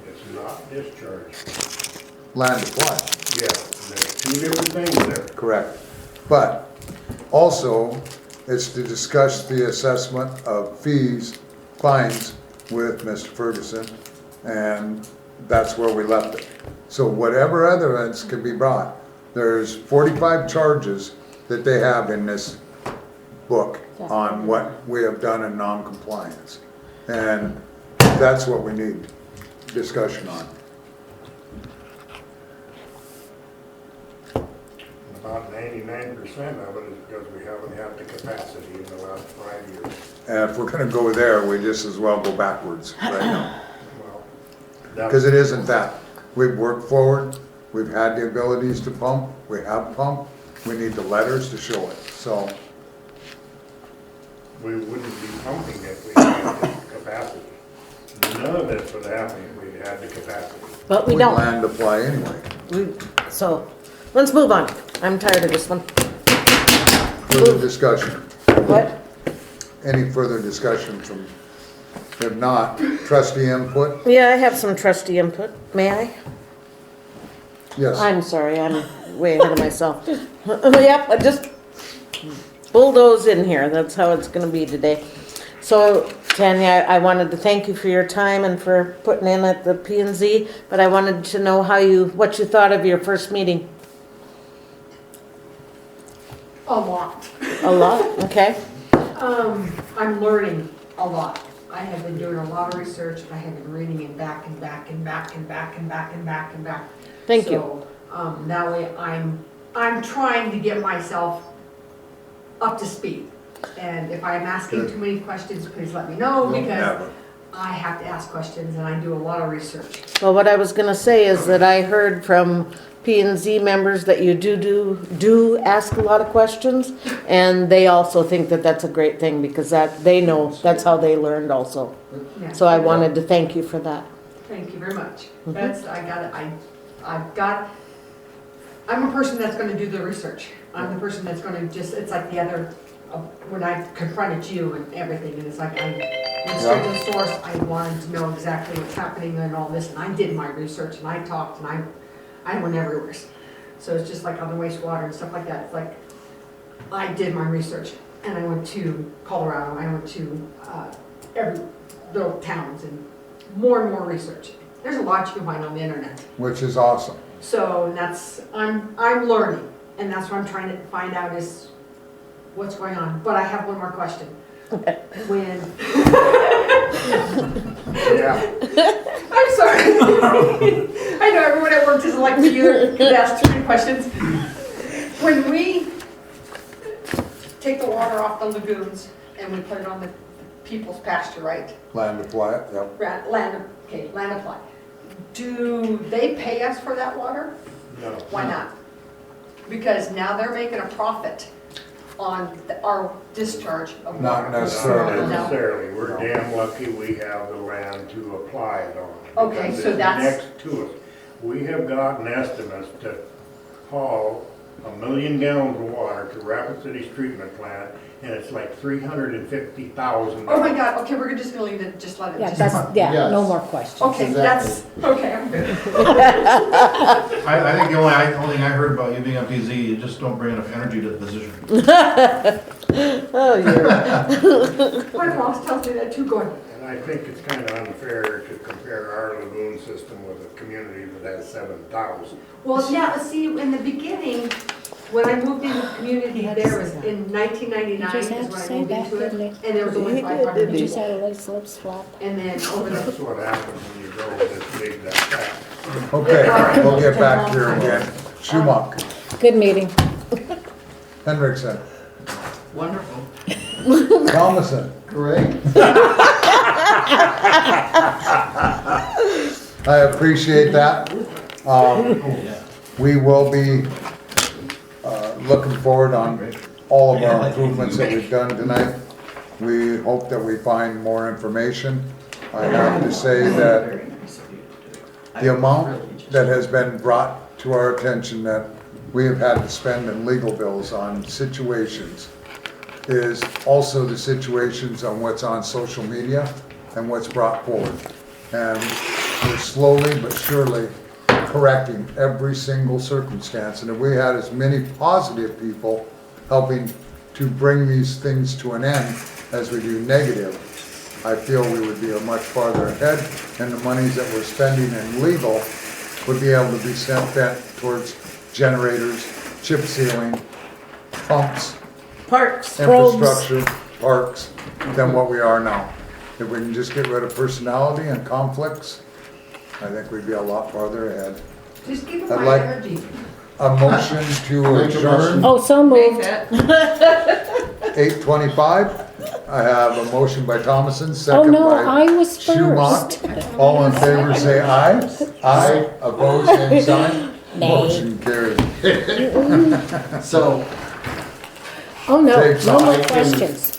It's not discharged. Land apply. Yeah, there's two different things there. Correct. But also, it's to discuss the assessment of fines with Mr. Ferguson, and that's where we left it. So whatever other evidence can be brought, there's 45 charges that they have in this book on what we have done in non-compliance. And that's what we need discussion on. About 99% of it is because we haven't had the capacity in the last 5 years. And if we're gonna go there, we just as well go backwards right now. Well, Because it isn't that. We've worked forward, we've had the abilities to pump, we have pumped, we need the letters to show it, so. we wouldn't be pumping if we had the capacity. None of this would happen if we had the capacity. But we we'd don't. land apply anyway. So, let's move on. I'm tired of this one. Further discussion, What? any further discussion from, if not, trustee input? Yeah, I have some trustee input. May I? Yes. I'm sorry, I'm way ahead of myself. Yep, I just bulldoze in here. That's how it's gonna be today. So, Tanya, I wanted to thank you for your time and for putting in at the P and Z, but I wanted to know what you thought of your first meeting. A lot. A lot, okay? I'm learning a lot. I have been doing a lot of research, and I have been reading it back and back and back and back and back and back and back. Thank you. So, that way I'm trying to get myself up to speed. And if I'm asking too many questions, please let me know, because I have to ask questions and I do a lot of research. Well, what I was gonna say is that I heard from P and Z members that you do ask a lot of questions, and they also think that that's a great thing, because they know that's how they learned also. Yeah. So I wanted to thank you for that. Thank you very much. I'm a person that's gonna do the research. I'm the person that's gonna it's like the other, when I confronted you and everything, and it's like I went straight to the source. I wanted to know exactly what's happening and all this, and I did my research, and I talked, and I went everywhere. So it's just like on the wastewater and stuff like that. It's like, I did my research, and I went to Colorado, I went to every little towns, and more research. There's a lot you can find on the internet. Which is awesome. So I'm learning, and that's what I'm trying to find out is what's going on. But I have one more question. When Yeah. I'm sorry. I know everyone at work doesn't like to ask too many questions. When we take the water off the lagoons and we put it on the people's pasture, right? Land apply it, yep. Land apply. Do they pay us for that water? No. Why not? Because now they're making a profit on our discharge of Not water. necessarily. Not No. necessarily. We're No. damn lucky we have the land to apply it on. Okay, Because so it's that's- next to us. We have gotten estimates to haul 1 million gallons of water to Rapid City's treatment plant, and it's like $350,000. Oh my God, okay, we're just gonna leave it, just let it. Yeah, just that's, run. yeah, no Yes. more questions. Okay, okay, I'm good. I think the only thing I heard about you being on PZ, you just don't bring enough energy to the position. Oh, yeah. My boss tells me that too, going, And I think it's kind of unfair to compare our lagoon system with a community that has 7,000. well, yeah, see, in the beginning, when I moved into the community, there was in 1999 You just is have to when I say moved that, into it, didn't and there was only He did, 500 didn't You he? just people. had a leg slip slap. And then over the, That's what happens when you grow this big, that fast. Okay, we'll get back here again. Schumacher, Good meeting. Hendrickson, Wonderful. Thomason. Great. I appreciate that. We will be looking forward on all of our improvements that we've done tonight. We hope that we find more information. I have to say that the amount that has been brought to our attention that we have had to spend in legal bills on situations is also the situations on what's on social media and what's brought forward. And we're slowly but surely correcting every single circumstance. And if we had as many positive people helping to bring these things to an end as we do negative, I feel we would be a much farther ahead, and the monies that we're spending in legal would be able to be spent towards generators, chip sealing, pumps, Parks. infrastructure, parks, than what we are now. If we can just get rid of personality and conflicts, I think we'd be a lot farther ahead. just give them I'd my like- energy. A motion to Make a adjourn, motion. Oh, so moved. 8:25. I have a motion by Thomason, Oh, second no, by I was Schumach. first. All in favor, say aye. Aye, opposed, same sign. Nay. Motion carried. So, Oh, no, Takes no off. more I can- questions.